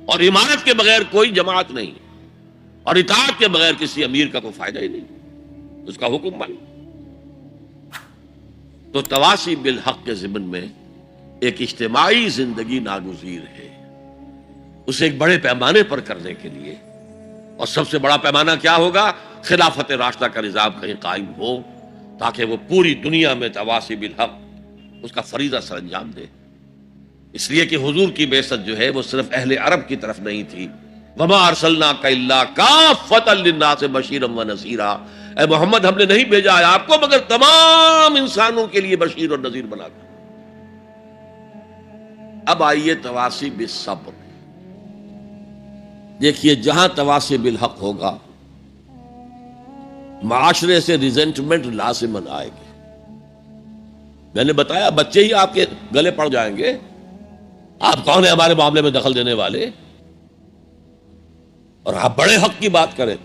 اور امارت کے بغیر کوئی جماعت نہیں، اور اطاعت کے بغیر کسی امیر کا کوئی فائدہ ہی نہیں، اس کا حکم مان. تو تواصی بالحق کے ضمن میں ایک اجتماعی زندگی ناگزیر ہے. اسے ایک بڑے پیمانے پر کرنے کے لیے، اور سب سے بڑا پیمانہ کیا ہوگا؟ خلافت راشدہ کا نظام کہیں قائم ہو، تاکہ وہ پوری دنیا میں تواصی بالحق اس کا فریضہ سر انجام دے. اس لیے کہ حضور کی بعثت جو ہے وہ صرف اہل عرب کی طرف نہیں تھی. وما ارسلناک الا کافۃ للناس بشیرا ونذیرا، اے محمد ہم نے نہیں بھیجا ہے آپ کو مگر تمام انسانوں کے لیے بشیر اور نذیر بنا کر. اب آئیے تواصی بالصبر. دیکھیے جہاں تواصی بالحق ہوگا معاشرے سے ریزنٹمنٹ لازماً آئے گی. میں نے بتایا بچے ہی آپ کے گلے پڑ جائیں گے، آپ کون ہیں ہمارے معاملے میں دخل دینے والے؟ اور آپ بڑے حق کی بات کریں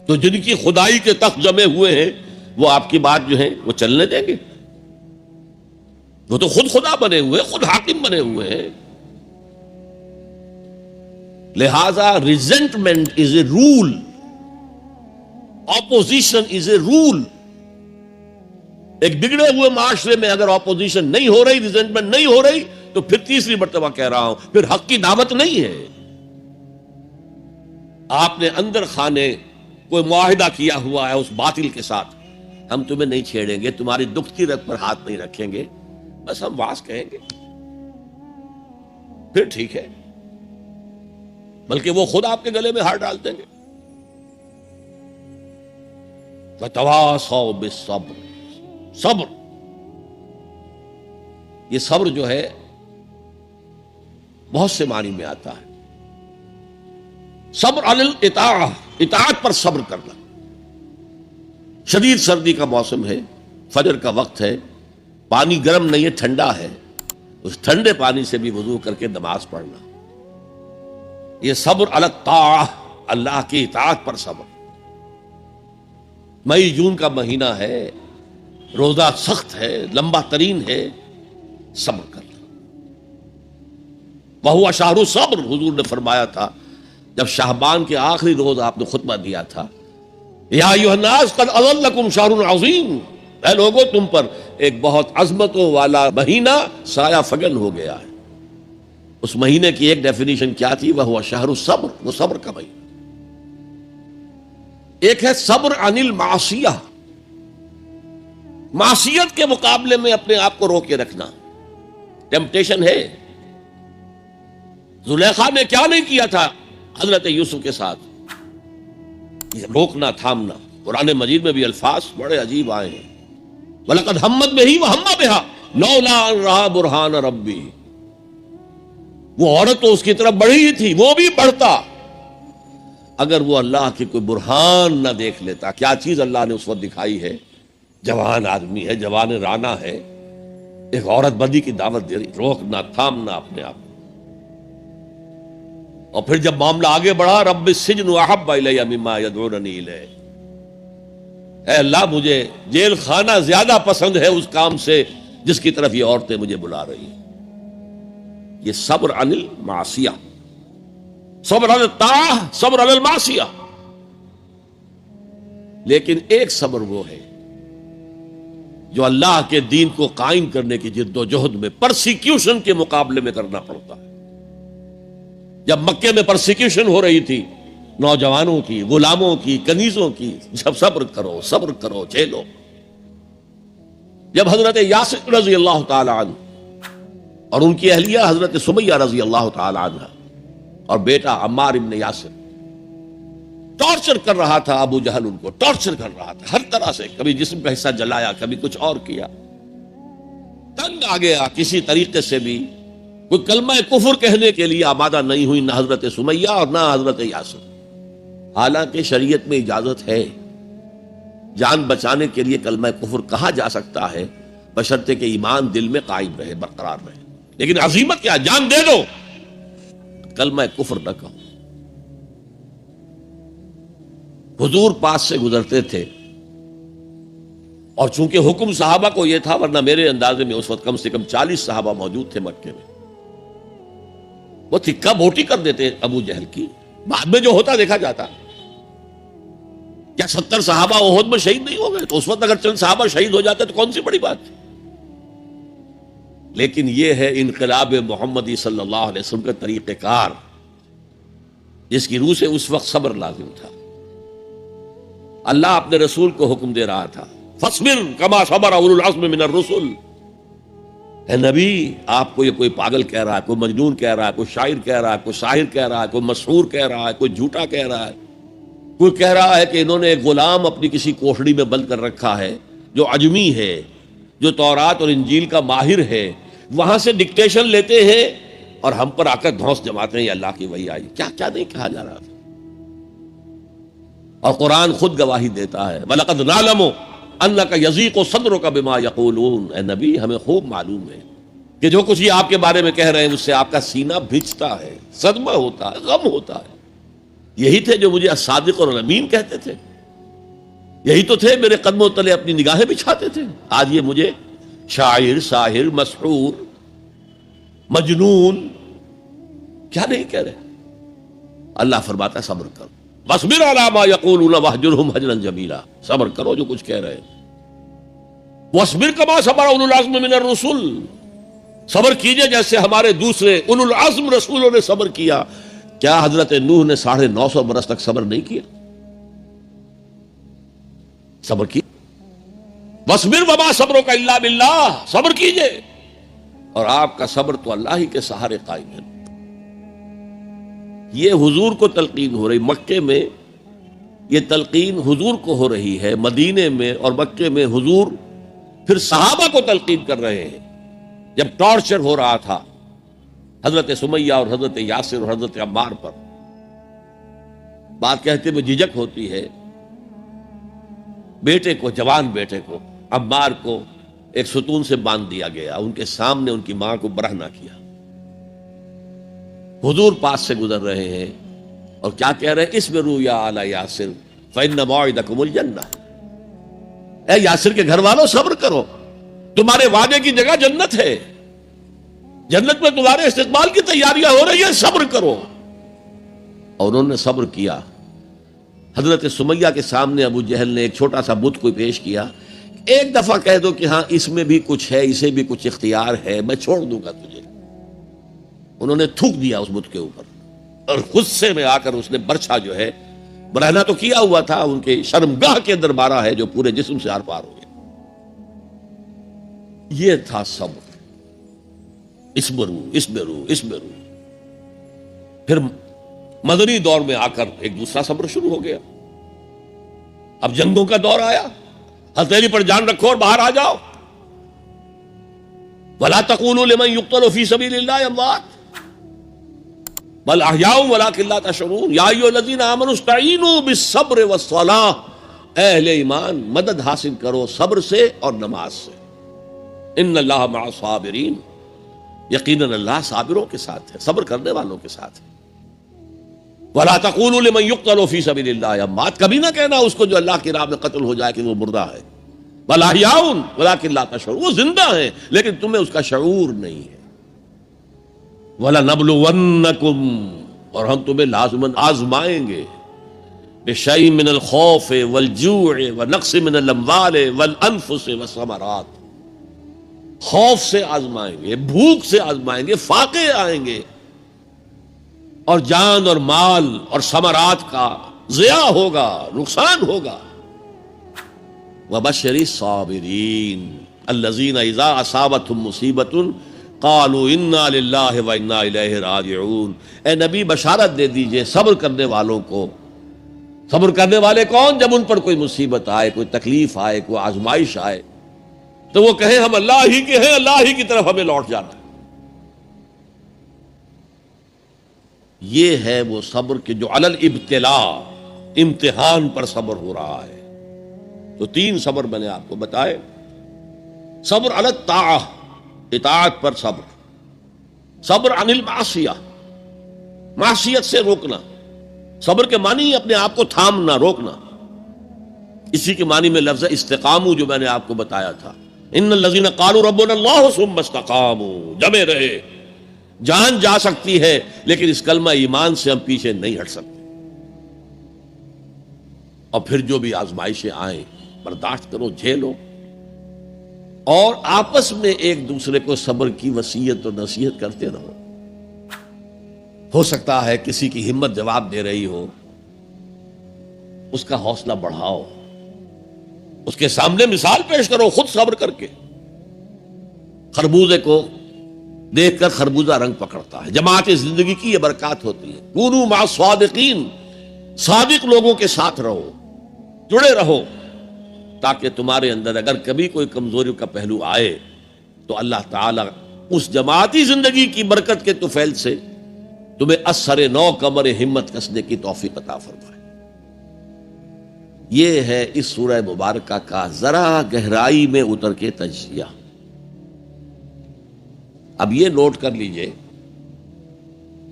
تو جن کی خدائی کے تخت جمے ہوئے ہیں وہ آپ کی بات جو ہے وہ چلنے دیں گے؟ وہ تو خود خدا بنے ہوئے، خود حاکم بنے ہوئے ہیں۔ لہذا ریزنٹمنٹ از اے رول، اپوزیشن از اے رول۔ ایک بگڑے ہوئے معاشرے میں اگر اپوزیشن نہیں ہو رہی، ریزنٹمنٹ نہیں ہو رہی، تو پھر تیسری مرتبہ کہہ رہا ہوں، پھر حق کی دعوت نہیں ہے۔ آپ نے اندر خانے کوئی معاہدہ کیا ہوا ہے اس باطل کے ساتھ، ہم تمہیں نہیں چھیڑیں گے، تمہاری دکھتی رگ پر ہاتھ نہیں رکھیں گے، بس ہم واز کہیں گے، پھر ٹھیک ہے، بلکہ وہ خود آپ کے گلے میں ہار ڈال دیں گے۔ وَتَوَاصَوْا بِالصَّبْرِ، صبر، یہ صبر جو ہے بہت سے معنی میں آتا ہے۔ صبر علی الاطاعہ، اطاعت پر صبر کرنا۔ شدید سردی کا موسم ہے، فجر کا وقت ہے، پانی گرم نہیں ہے، ٹھنڈا ہے، اس ٹھنڈے پانی سے بھی وضو کر کے نماز پڑھنا، یہ صبر علی الطاعہ، اللہ کی اطاعت پر صبر۔ مئی جون کا مہینہ ہے، روزہ سخت ہے، لمبا ترین ہے، صبر کرنا۔ وَهُوَ شَهْرُ الصَّبْرِ، حضور نے فرمایا تھا جب شعبان کے آخری روز آپ نے خطبہ دیا تھا، یا ایھا الناس قد اظلکم شہر عظیم، اے لوگوں تم پر ایک بہت عظمتوں والا مہینہ سایہ فگن ہو گیا ہے۔ اس مہینے کی ایک ڈیفینیشن کیا تھی؟ وہ شہر الصبر، وہ صبر کا مہینہ۔ ایک ہے صبر عن المعصیہ، معصیت کے مقابلے میں اپنے آپ کو روکے رکھنا، ٹیمپٹیشن ہے۔ زلیخا نے کیا نہیں کیا تھا حضرت یوسف کے ساتھ، یہ روکنا تھامنا۔ قرآن مجید میں بھی الفاظ بڑے عجیب آئے ہیں، وَلَقَدْ هَمَّتْ بِهِ وَهَمَّ بِهَا لَوْلَا أَن رَأَىٰ بُرْهَانَ رَبِّهِ، وہ عورت تو اس کی طرف بڑھی ہی تھی، وہ بھی بڑھتا اگر وہ اللہ کی کوئی برہان نہ دیکھ لیتا۔ کیا چیز اللہ نے اس وقت دکھائی ہے؟ جوان آدمی ہے، جوان رانا ہے، ایک عورت بدی کی دعوت دے رہی، روکنا تھامنا اپنے آپ۔ اور پھر جب معاملہ آگے بڑھا، رب السجن احب الی مما یدعوننی الیہ، اے اللہ مجھے جیل خانہ زیادہ پسند ہے اس کام سے جس کی طرف یہ عورتیں مجھے بلا رہی ہیں۔ یہ صبر عن المعصیہ، صبر علی الطاعہ، صبر علی المعصیہ۔ لیکن ایک صبر وہ ہے جو اللہ کے دین کو قائم کرنے کی جد و جہد میں پرسیکیوشن کے مقابلے میں کرنا پڑتا ہے۔ جب مکے میں پرسیکیوشن ہو رہی تھی نوجوانوں کی، غلاموں کی، کنیزوں کی، جب صبر کرو صبر کرو، جھیلو۔ جب حضرت یاسر رضی اللہ تعالی عنہ اور ان کی اہلیہ حضرت سمیہ رضی اللہ تعالی عنہ اور بیٹا عمار ابن یاسر ٹارچر کر رہا تھا، ابو جہل ان کو ٹارچر کر رہا تھا ہر طرح سے، کبھی جسم کا حصہ جلایا، کبھی کچھ اور کیا، تنگ آ گیا، کسی طریقے سے بھی کوئی کلمہ کفر کہنے کے لیے آمادہ نہیں ہوئی، نہ حضرت سمیہ اور نہ حضرت یاسر۔ حالانکہ شریعت میں اجازت ہے، جان بچانے کے لیے کلمہ کفر کہا جا سکتا ہے، بشرطے کہ ایمان دل میں قائم رہے، برقرار رہے۔ لیکن عزیمت کیا، جان دے دو، کلمہ کفر نہ کہو۔ حضور پاس سے گزرتے تھے، اور چونکہ حکم صحابہ کو یہ تھا، ورنہ میرے اندازے میں اس وقت کم سے کم 40 صحابہ موجود تھے مکے میں، وہ تھکا بوٹی کر دیتے ابو جہل کی۔ بعد میں جو ہوتا دیکھا جاتا، کیا 70 صحابہ احد میں شہید نہیں ہو گئے؟ تو اس وقت اگر چند صحابہ شہید ہو جاتے تو کون سی بڑی بات تھی؟ لیکن یہ ہے انقلاب محمدی صلی اللہ علیہ وسلم کا طریقہ کار، جس کی روح سے اس وقت صبر لازم تھا۔ اللہ اپنے رسول کو حکم دے رہا تھا، فاصبر کما صبر اولو العزم من الرسل۔ اے نبی، آپ کو یہ کوئی پاگل کہہ رہا ہے، کوئی مجنون کہہ رہا ہے، کوئی شاعر کہہ رہا ہے، کوئی ساحر کہہ رہا ہے، کوئی مسحور کہہ رہا ہے، کوئی جھوٹا کہہ رہا ہے، کوئی کہہ رہا ہے کہ انہوں نے ایک غلام اپنی کسی کوٹھڑی میں بند کر رکھا ہے جو عجمی ہے، جو تورات اور انجیل کا ماہر ہے، وہاں سے ڈکٹیشن لیتے ہیں اور ہم پر آ کر دھونس جماتے ہیں، یہ اللہ کی وحی آئی۔ کیا کیا نہیں کہا جا رہا تھا؟ اور قرآن خود گواہی دیتا ہے، وَلَقَدْ نَعْلَمُ انک یضیق صدرک بما یقولون، اے نبی ہمیں خوب معلوم ہے کہ جو کچھ یہ آپ کے بارے میں کہہ رہے ہیں اس سے آپ کا سینہ بھجتا ہے، صدمہ ہوتا ہے، غم ہوتا ہے۔ یہی تھے جو مجھے الصادق اور الامین کہتے تھے، یہی تو تھے میرے قدموں تلے اپنی نگاہیں بچھاتے تھے، آج یہ مجھے شاعر، ساحر، مسحور، مجنون کیا نہیں کہہ رہے۔ اللہ فرماتا ہے صبر کرو، واصبر علی ما یقولون واہجرہم ہجرا جمیلا، صبر کرو جو کچھ کہہ رہے ہیں۔ واصبر کما صبر اولو العزم من الرسل، صبر کیجئے جیسے ہمارے دوسرے اولو العزم رسولوں نے صبر کیا۔ کیا حضرت نوح نے 950 برس تک صبر نہیں کیا؟ صبر کی۔ واصبر وما صبرک الا باللہ، صبر کیجئے، اور آپ کا صبر تو اللہ ہی کے سہارے قائم ہے۔ یہ حضور کو تلقین ہو رہی، مکے میں یہ تلقین حضور کو ہو رہی ہے، مدینے میں اور مکے میں حضور پھر صحابہ کو تلقین کر رہے ہیں۔ جب ٹارچر ہو رہا تھا حضرت سمیہ اور حضرت یاسر اور حضرت عمار پر، بات کہتے میں جھجک ہوتی ہے، بیٹے کو، جوان بیٹے کو، عمار کو ایک ستون سے باندھ دیا گیا، ان کے سامنے ان کی ماں کو برہنہ کیا۔ حضور پاس سے گزر رہے ہیں اور کیا کہہ رہے ہیں؟ اصبروا یا آل یاسر فإن موعدکم الجنہ، اے یاسر کے گھر والوں صبر کرو، تمہارے وعدے کی جگہ جنت ہے، جنت میں تمہارے استقبال کی تیاریاں ہو رہی ہیں، صبر کرو۔ اور انہوں نے صبر کیا۔ حضرت سمیہ کے سامنے ابو جہل نے ایک چھوٹا سا بت کو پیش کیا، ایک دفعہ کہہ دو کہ ہاں اس میں بھی کچھ ہے، اسے بھی کچھ اختیار ہے، میں چھوڑ دوں گا تجھے۔ انہوں نے تھوک دیا اس بت کے اوپر، اور غصے میں آ کر اس نے برچھا جو ہے، برہنہ تو کیا ہوا تھا، ان کے شرمگاہ کے اندر مارا ہے جو پورے جسم سے آر پار ہو گیا۔ یہ تھا صبر۔ اسبرو اسبرو اسبرو۔ پھر مدنی دور میں آ کر ایک دوسرا صبر شروع ہو گیا۔ اب جنگوں کا دور آیا، ہتھیلی پر جان رکھو اور باہر آ جاؤ۔ وَلَا تَقُولُوا لِمَن يُقْتَلُ فِي سَبِيلِ اللَّهِ أَمْوَاتٌ بَلْ أَحْيَاءٌ وَلَٰكِن لَّا تَشْعُرُونَ يَا أَيُّهَا الَّذِينَ آمَنُوا اسْتَعِينُوا بِالصَّبْرِ وَالصَّلَاةِ، اے اہل ایمان مدد حاصل کرو صبر سے اور نماز سے۔ إِنَّ اللَّهَ مَعَ الصَّابِرِينَ، یقیناً اللہ صابروں کے ساتھ ہے، صبر کرنے والوں کے ساتھ ہے۔ وَلَا تَقُولُوا لِمَن يُقْتَلُ فِي سَبِيلِ اللَّهِ أَمْوَاتٌ، کبھی نہ کہنا اس کو جو اللہ کی راہ میں قتل ہو جائے کہ وہ مردہ ہے۔ بل احیاء ولکن لا تشعرون، وہ زندہ ہیں لیکن تمہیں اس کا شعور نہیں ہے۔ وَلَنَبْلُوَنَّكُمْ، اور ہم تمہیں لازماً آزمائیں گے، بِشَيْءٍ مِّنَ الْخَوْفِ وَالْجُوعِ وَنَقْصٍ مِّنَ الْأَمْوَالِ وَالْأَنفُسِ وَالثَّمَرَاتِ، خوف سے آزمائیں گے، بھوک سے آزمائیں گے، فاقے آئیں گے، اور جان اور مال اور ثمرات کا ضیاع ہوگا، نقصان ہوگا۔ وَبَشِّرِ الصَّابِرِينَ الَّذِينَ إِذَا أَصَابَتْهُمْ مُصِيبَةٌ قَالُوا إِنَّا لِلَّهِ وَإِنَّا إِلَيْهِ رَاجِعُونَ، اے نبی بشارت دے دیجئے صبر کرنے والوں کو۔ صبر کرنے والے کون؟ جب ان پر کوئی مصیبت آئے، کوئی تکلیف آئے، کوئی آزمائش آئے، تو وہ کہیں ہم اللہ ہی کے ہیں، اللہ ہی کی طرف ہمیں لوٹ جانا ہے۔ یہ ہے وہ صبر کہ جو علی الابتلاء، امتحان پر صبر ہو رہا ہے۔ تو 3 صبر میں نے آپ کو بتائے۔ صبر علی الطاعہ، اطاعت پر صبر، صبر عن المعصیہ، معصیت سے روکنا۔ صبر کے معنی اپنے آپ کو تھامنا، روکنا۔ اسی کے معنی میں لفظ استقاموا جو میں نے آپ کو بتایا تھا، ان الذین قالوا ربنا اللہ ثم استقاموا، جمے رہے۔ جان جا سکتی ہے لیکن اس کلمہ ایمان سے ہم پیچھے نہیں ہٹ سکتے۔ اور پھر جو بھی آزمائشیں آئیں برداشت کرو، جھیلو، اور آپس میں ایک دوسرے کو صبر کی وصیت اور نصیحت کرتے رہو۔ ہو سکتا ہے کسی کی ہمت جواب دے رہی ہو، اس کا حوصلہ بڑھاؤ، اس کے سامنے مثال پیش کرو خود صبر کر کے۔ خربوزے کو دیکھ کر خربوزہ رنگ پکڑتا ہے۔ جماعت زندگی کی یہ برکات ہوتی ہے۔ کونوا مع الصادقین، صادق لوگوں کے ساتھ رہو، جڑے رہو، تاکہ تمہارے اندر اگر کبھی کوئی کمزوری کا پہلو آئے تو اللہ تعالیٰ اس جماعتی زندگی کی برکت کے طفیل سے تمہیں اثر نو کمر ہمت کسنے کی توفیق عطا فرمائے۔ یہ ہے اس سورہ مبارکہ کا ذرا گہرائی میں اتر کے تجزیہ۔ اب یہ نوٹ کر لیجئے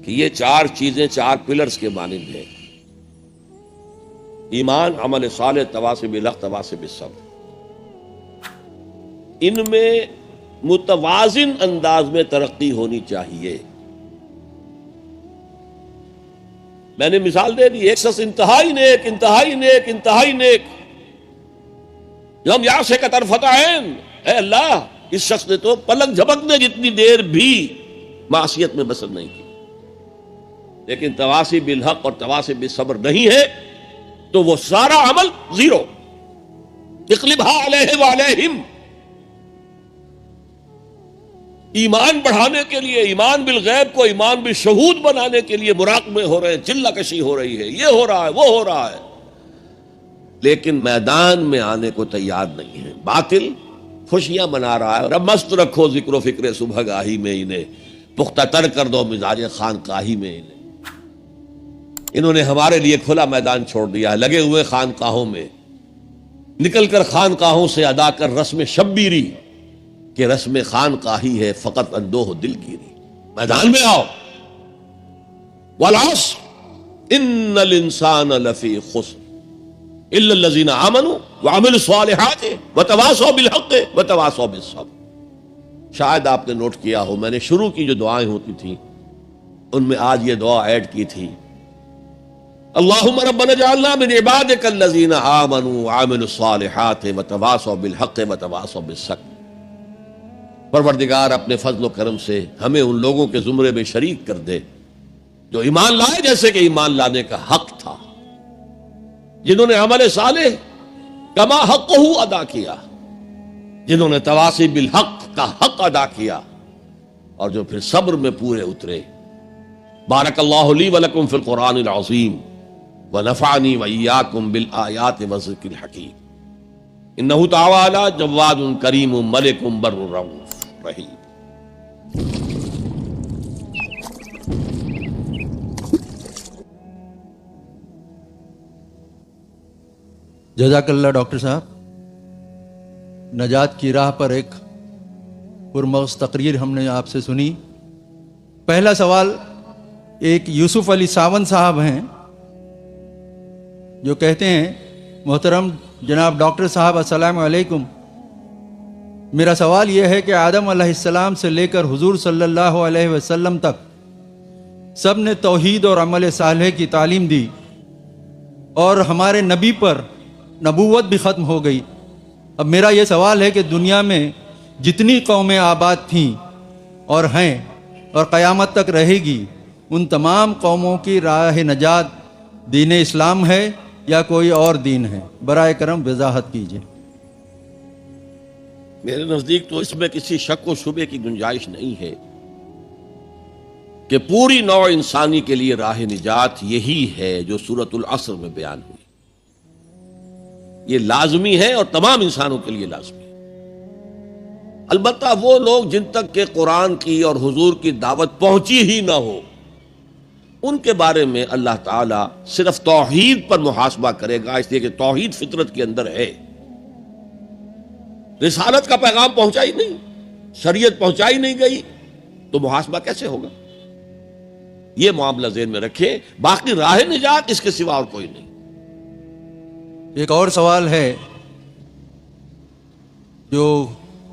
کہ یہ چار چیزیں چار پلرز کے مانند ہیں: ایمان، عمل صالح، تواصی بالحق، تواصی بالصبر۔ ان میں متوازن انداز میں ترقی ہونی چاہیے۔ میں نے مثال دے دی، ایک شخص انتہائی نیک انتہائی نیک انتہائی نیک، لم یعصک طرفۃ عین، اے اللہ اس شخص نے تو پلک جھپکنے جتنی دیر بھی معصیت میں بسر نہیں کی، لیکن تواصی بالحق اور تواصی بالصبر نہیں ہے تو وہ سارا عمل زیرو۔ اقلبھا علیہ وعلیہم۔ ایمان بڑھانے کے لیے، ایمان بالغیب کو ایمان بالشہود بنانے کے لیے مراقبے ہو رہے ہیں، چلہ کشی ہو رہی ہے، یہ ہو رہا ہے وہ ہو رہا ہے، لیکن میدان میں آنے کو تیار نہیں ہے۔ باطل خوشیاں منا رہا ہے، اور اب مست رکھو ذکر و فکر صبح گاہی میں انہیں، پختہ تر کر دو مزاج خانقاہی میں انہیں۔ انہوں نے ہمارے لیے کھلا میدان چھوڑ دیا ہے، لگے ہوئے خانقاہوں میں، نکل کر خانقاہوں سے ادا کر رسم شبیری کہ رسم خانقاہی ہے فقط اندوہ دل گیری۔ میدان میں آؤ۔ والعصر ان الانسان لفی خسر الا الذین آمنوا وعملوا الصالحات وتواصوا بالحق وتواصوا بالصبر۔ شاید آپ نے نوٹ کیا ہو، میں نے شروع کی جو دعائیں ہوتی تھیں ان میں آج یہ دعا ایڈ کی تھی: اللہم ربنا اجعلنا من عبادک الذین آمنوا وعملوا الصالحات وتواصوا بالحق وتواصوا بالصبر۔ پروردگار اپنے فضل و کرم سے ہمیں ان لوگوں کے زمرے میں شریک کر دے جو ایمان لائے جیسے کہ ایمان لانے کا حق تھا، جنہوں نے عمل صالح کما حقہ ادا کیا، جنہوں نے تواصی بالحق کا حق ادا کیا، اور جو پھر صبر میں پورے اترے۔ بارک اللہ لی ولکم فی القرآن العظیم ونفعنی وإیاکم بالآیات والذکر الحکیم۔ انہ تعالی جواد کریم ملک بر رؤوف رحیم۔ جزاک اللہ ڈاکٹر صاحب۔ نجات کی راہ پر ایک پرمغز تقریر ہم نے آپ سے سنی۔ پہلا سوال ایک یوسف علی ساون صاحب ہیں جو کہتے ہیں: محترم جناب ڈاکٹر صاحب السلام علیکم، میرا سوال یہ ہے کہ آدم علیہ السلام سے لے کر حضور صلی اللہ علیہ وسلم تک سب نے توحید اور عمل صالح کی تعلیم دی، اور ہمارے نبی پر نبوت بھی ختم ہو گئی۔ اب میرا یہ سوال ہے کہ دنیا میں جتنی قومیں آباد تھیں اور ہیں اور قیامت تک رہے گی، ان تمام قوموں کی راہ نجات دین اسلام ہے یا کوئی اور دین ہے؟ برائے کرم وضاحت کیجیے۔ میرے نزدیک تو اس میں کسی شک و شبے کی گنجائش نہیں ہے کہ پوری نوع انسانی کے لیے راہ نجات یہی ہے جو سورۃ العصر میں بیان ہوئی۔ یہ لازمی ہے اور تمام انسانوں کے لیے لازمی ہے۔ البتہ وہ لوگ جن تک کہ قرآن کی اور حضور کی دعوت پہنچی ہی نہ ہو، ان کے بارے میں اللہ تعالیٰ صرف توحید پر محاسبہ کرے گا، اس لیے کہ توحید فطرت کے اندر ہے۔ رسالت کا پیغام پہنچا ہی نہیں، شریعت پہنچائی نہیں گئی، تو محاسبہ کیسے ہوگا؟ یہ معاملہ ذہن میں رکھے، باقی راہ نجات اس کے سوا اور کوئی نہیں۔ ایک اور سوال ہے جو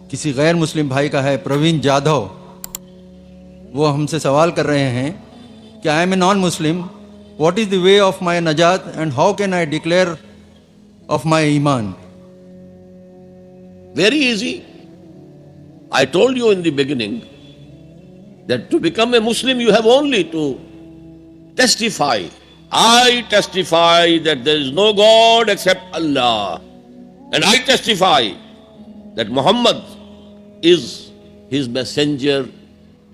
کسی غیر مسلم بھائی کا ہے، پروین جادھو۔ وہ ہم سے سوال کر رہے ہیں کہ I am a non Muslim, what is the way of my نجات and how can I declare of my ایمان؟ Very easy. I told you in the beginning that to become a Muslim you have only to testify. I testify that there is no God except Allah. And I testify that Muhammad is his messenger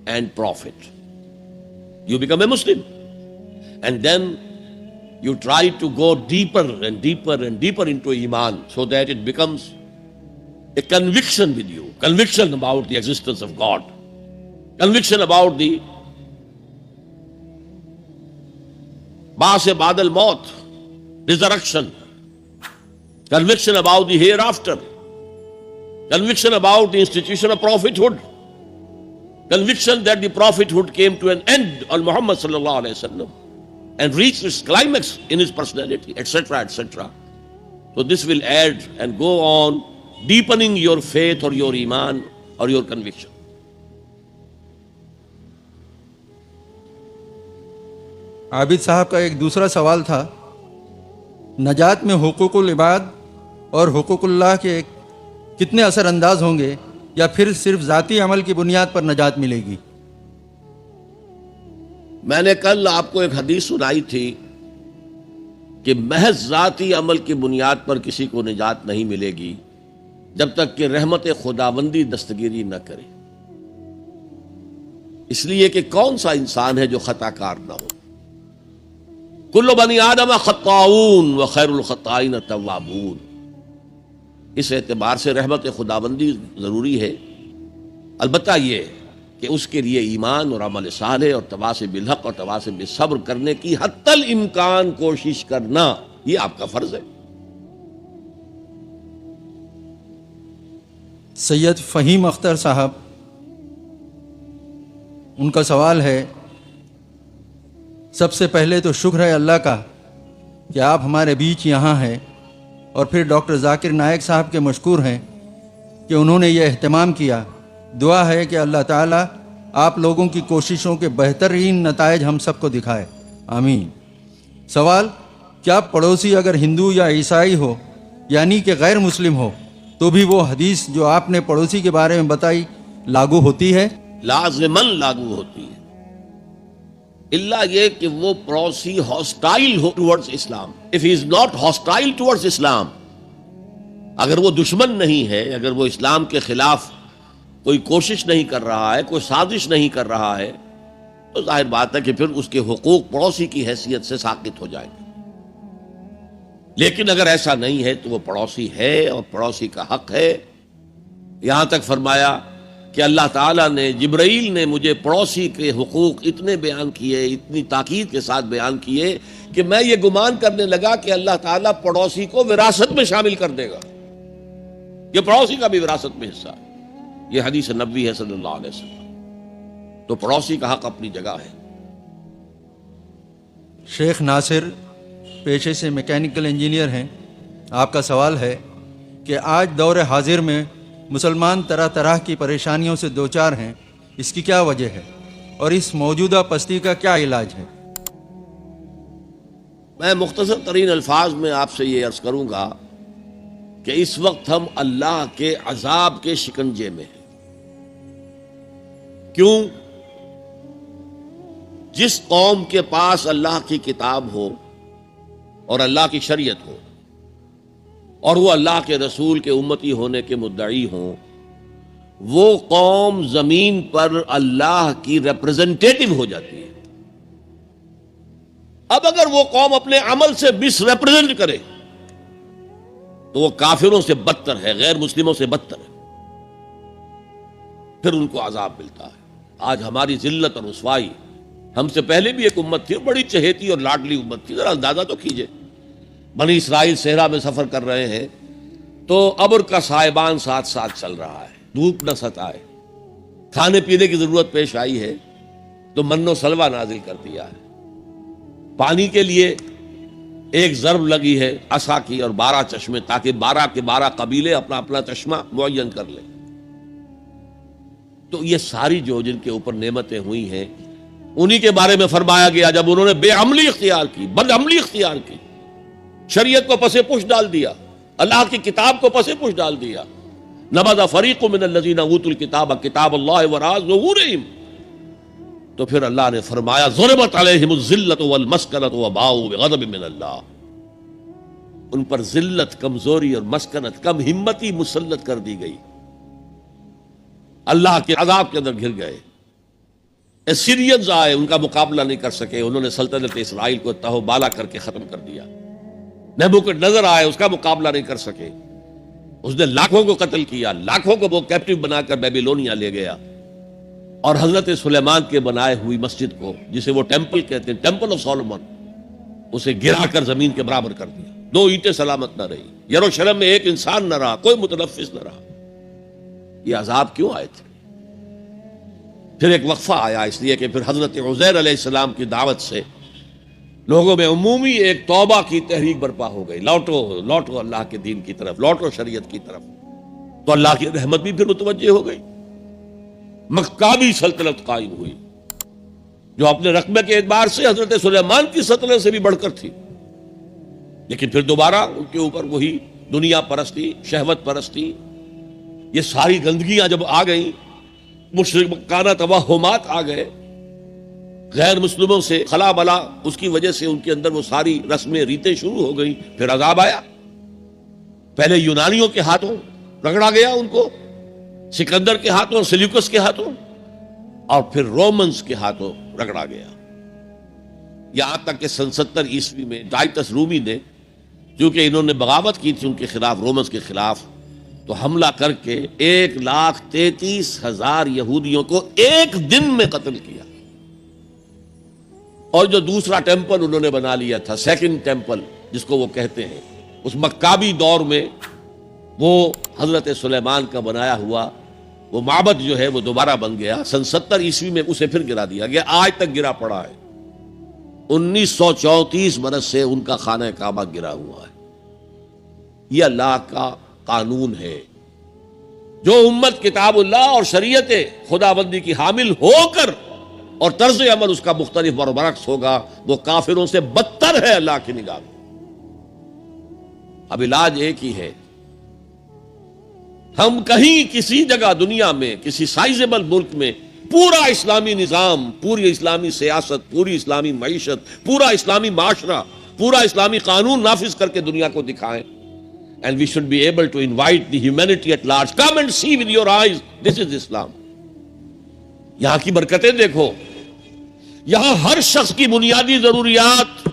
and prophet. You become a Muslim. And then you try to go deeper and deeper and deeper into Iman so that it becomes a conviction with you, conviction about the existence of God, conviction about the Ba's ba'd al-maut, resurrection, conviction about the hereafter, conviction about the institution of prophethood, conviction that the prophethood came to an end on Muhammad sallallahu alaihi wasallam and reached its climax in his personality, etc., etc. So this will add and go on deepening your faith or your iman or your conviction. عابد صاحب کا ایک دوسرا سوال تھا، نجات میں حقوق العباد اور حقوق اللہ کے کتنے اثر انداز ہوں گے، یا پھر صرف ذاتی عمل کی بنیاد پر نجات ملے گی؟ میں نے کل آپ کو ایک حدیث سنائی تھی کہ محض ذاتی عمل کی بنیاد پر کسی کو نجات نہیں ملے گی جب تک کہ رحمت خداوندی دستگیری نہ کرے. اس لیے کہ کون سا انسان ہے جو خطا کار نہ ہو. کل بنی آدم خطاؤون وخیر الخطائین التوابون. اس اعتبار سے رحمت خداوندی ضروری ہے، البتہ یہ کہ اس کے لیے ایمان اور عمل صالح اور تواصی بالحق اور تواصی بالصبر کرنے کی حتی الامکان کوشش کرنا، یہ آپ کا فرض ہے. سید فہیم اختر صاحب، ان کا سوال ہے، سب سے پہلے تو شکر ہے اللہ کا کہ آپ ہمارے بیچ یہاں ہیں، اور پھر ڈاکٹر ذاکر نائک صاحب کے مشکور ہیں کہ انہوں نے یہ اہتمام کیا. دعا ہے کہ اللہ تعالیٰ آپ لوگوں کی کوششوں کے بہترین نتائج ہم سب کو دکھائے، آمین. سوال، کیا پڑوسی اگر ہندو یا عیسائی ہو یعنی کہ غیر مسلم ہو تو بھی وہ حدیث جو آپ نے پڑوسی کے بارے میں بتائی لاگو ہوتی ہے؟ لازماً لاگو ہوتی ہے، اللہ یہ کہ وہ پڑوسی ہاسٹائل ہو towards Islam. If he is not hostile towards Islam, اگر وہ دشمن نہیں ہے، اگر وہ اسلام کے خلاف کوئی کوشش نہیں کر رہا ہے، کوئی سازش نہیں کر رہا ہے، تو ظاہر بات ہے کہ پھر اس کے حقوق پڑوسی کی حیثیت سے ساقط ہو جائیں گے. لیکن اگر ایسا نہیں ہے تو وہ پڑوسی ہے اور پڑوسی کا حق ہے. یہاں تک فرمایا کہ اللہ تعالیٰ نے، جبرائیل نے مجھے پڑوسی کے حقوق اتنے بیان کیے، اتنی تاکید کے ساتھ بیان کیے کہ میں یہ گمان کرنے لگا کہ اللہ تعالیٰ پڑوسی کو وراثت میں شامل کر دے گا، یہ پڑوسی کا بھی وراثت میں حصہ ہے. یہ حدیث نبوی ہے صلی اللہ علیہ وسلم. تو پڑوسی کا حق اپنی جگہ ہے. شیخ ناصر پیشے سے میکینیکل انجینئر ہیں. آپ کا سوال ہے کہ آج دور حاضر میں مسلمان طرح طرح کی پریشانیوں سے دوچار ہیں، اس کی کیا وجہ ہے اور اس موجودہ پستی کا کیا علاج ہے؟ میں مختصر ترین الفاظ میں آپ سے یہ عرض کروں گا کہ اس وقت ہم اللہ کے عذاب کے شکنجے میں ہیں. کیوں؟ جس قوم کے پاس اللہ کی کتاب ہو اور اللہ کی شریعت ہو اور وہ اللہ کے رسول کے امتی ہونے کے مدعی ہوں، وہ قوم زمین پر اللہ کی ریپرزنٹیٹو ہو جاتی ہے. اب اگر وہ قوم اپنے عمل سے مس ریپرزنٹ کرے تو وہ کافروں سے بدتر ہے، غیر مسلموں سے بدتر ہے، پھر ان کو عذاب ملتا ہے. آج ہماری ذلت اور رسوائی، ہم سے پہلے بھی ایک امت تھی، بڑی چہیتی اور لاڈلی امت تھی. ذرا اندازہ تو کیجئے، بنی اسرائیل صحرا میں سفر کر رہے ہیں تو ابر کا سائبان ساتھ ساتھ چل رہا ہے، دھوپ نہ ستائے، کھانے پینے کی ضرورت پیش آئی ہے تو من و سلوہ نازل کر دیا ہے. پانی کے لیے ایک ضرب لگی ہے عصا کی اور 12 چشمے، تاکہ 12 کے 12 قبیلے اپنا اپنا چشمہ معین کر لیں. تو یہ ساری جو جن کے اوپر نعمتیں ہوئی ہیں انہی کے بارے میں فرمایا گیا جب انہوں نے بے عملی اختیار کی، بد عملی اختیار کی، شریعت کو پس پش ڈال دیا، اللہ کی کتاب کو پس پش ڈال دیا. نبذ فریق من الذین اوتوا الکتاب کتاب اللہ وراء ظہورہم. تو پھر اللہ نے فرمایا ضربت علیہم الذلۃ والمسکنۃ وباؤوا بغضب من اللہ. ان پر ذلت، کمزوری اور مسکنت، کم ہمتی مسلط کر دی گئی، اللہ کے عذاب کے اندر گر گئے. اسیرینز آئے، ان کا مقابلہ نہیں کر سکے، انہوں نے سلطنت اسرائیل کو تہو بالا کر کے ختم کر دیا. نبوکڈنیزر آئے، اس کا مقابلہ نہیں کر سکے، اس نے لاکھوں کو قتل کیا، لاکھوں کو وہ کیپٹیو بنا کر بیبیلونیا لے گیا. اور حضرت سلیمان کے بنائے ہوئی مسجد کو، جسے وہ ٹیمپل کہتے ہیں، ٹیمپل آف سولومن، اسے گرا کر زمین کے برابر کر دیا. 2 اینٹیں سلامت نہ رہی. یروشلم میں ایک انسان نہ رہا، کوئی متنفس نہ رہا. یہ عذاب کیوں آئے تھے؟ پھر ایک وقفہ آیا، اس لیے کہ پھر حضرت عزیر علیہ السلام کی دعوت سے لوگوں میں عمومی ایک توبہ کی تحریک برپا ہو گئی. لوٹو لوٹو اللہ کے دین کی طرف، لوٹو شریعت کی طرف. تو اللہ کی رحمت بھی پھر متوجہ ہو گئی. مکابی سلطنت قائم ہوئی جو اپنے رقبے کے اعتبار سے حضرت سلیمان کی سلطنت سے بھی بڑھ کر تھی. لیکن پھر دوبارہ ان کے اوپر وہی دنیا پرستی، شہوت پرستی، یہ ساری گندگیاں جب آ گئیں، مشرکانہ توہمات آ گئے، غیر مسلموں سے خلا بلا، اس کی وجہ سے ان کے اندر وہ ساری رسمیں ریتیں شروع ہو گئیں. پھر عذاب آیا. پہلے یونانیوں کے ہاتھوں رگڑا گیا ان کو، سکندر کے ہاتھوں، سیلیوکس کے ہاتھوں، اور پھر رومنز کے ہاتھوں رگڑا گیا. یہاں تک کہ 70 عیسوی میں ٹائٹس رومی نے، چونکہ انہوں نے بغاوت کی تھی ان کے خلاف، رومنز کے خلاف، تو حملہ کر کے 1,33,000 یہودیوں کو ایک دن میں قتل کیا. اور جو دوسرا ٹیمپل انہوں نے بنا لیا تھا، سیکنڈ ٹیمپل جس کو وہ کہتے ہیں، اس مکابی دور میں وہ حضرت سلیمان کا بنایا ہوا وہ معبد جو ہے وہ دوبارہ بن گیا. 70 عیسوی میں اسے پھر گرا دیا گیا، آج تک گرا پڑا ہے. 1934 برس سے ان کا خانہ کعبہ گرا ہوا ہے. یہ اللہ کا قانون ہے. جو امت کتاب اللہ اور شریعت خدا بندی کی حامل ہو کر اور طرز عمل اس کا مختلف اور برعکس ہوگا، وہ کافروں سے بدتر ہے اللہ کی نگاہ میں. اب علاج ایک ہی ہے. ہم کہیں کسی جگہ دنیا میں کسی سائزیبل ملک میں پورا اسلامی نظام، پوری اسلامی سیاست، پوری اسلامی معیشت، پورا اسلامی معاشرہ، پورا اسلامی قانون نافذ کر کے دنیا کو دکھائیں. And we should be able to invite the humanity at large. Come and see with your eyes. This is Islam. یہاں کی برکتیں دیکھو. یہاں ہر شخص کی بنیادی ضروریات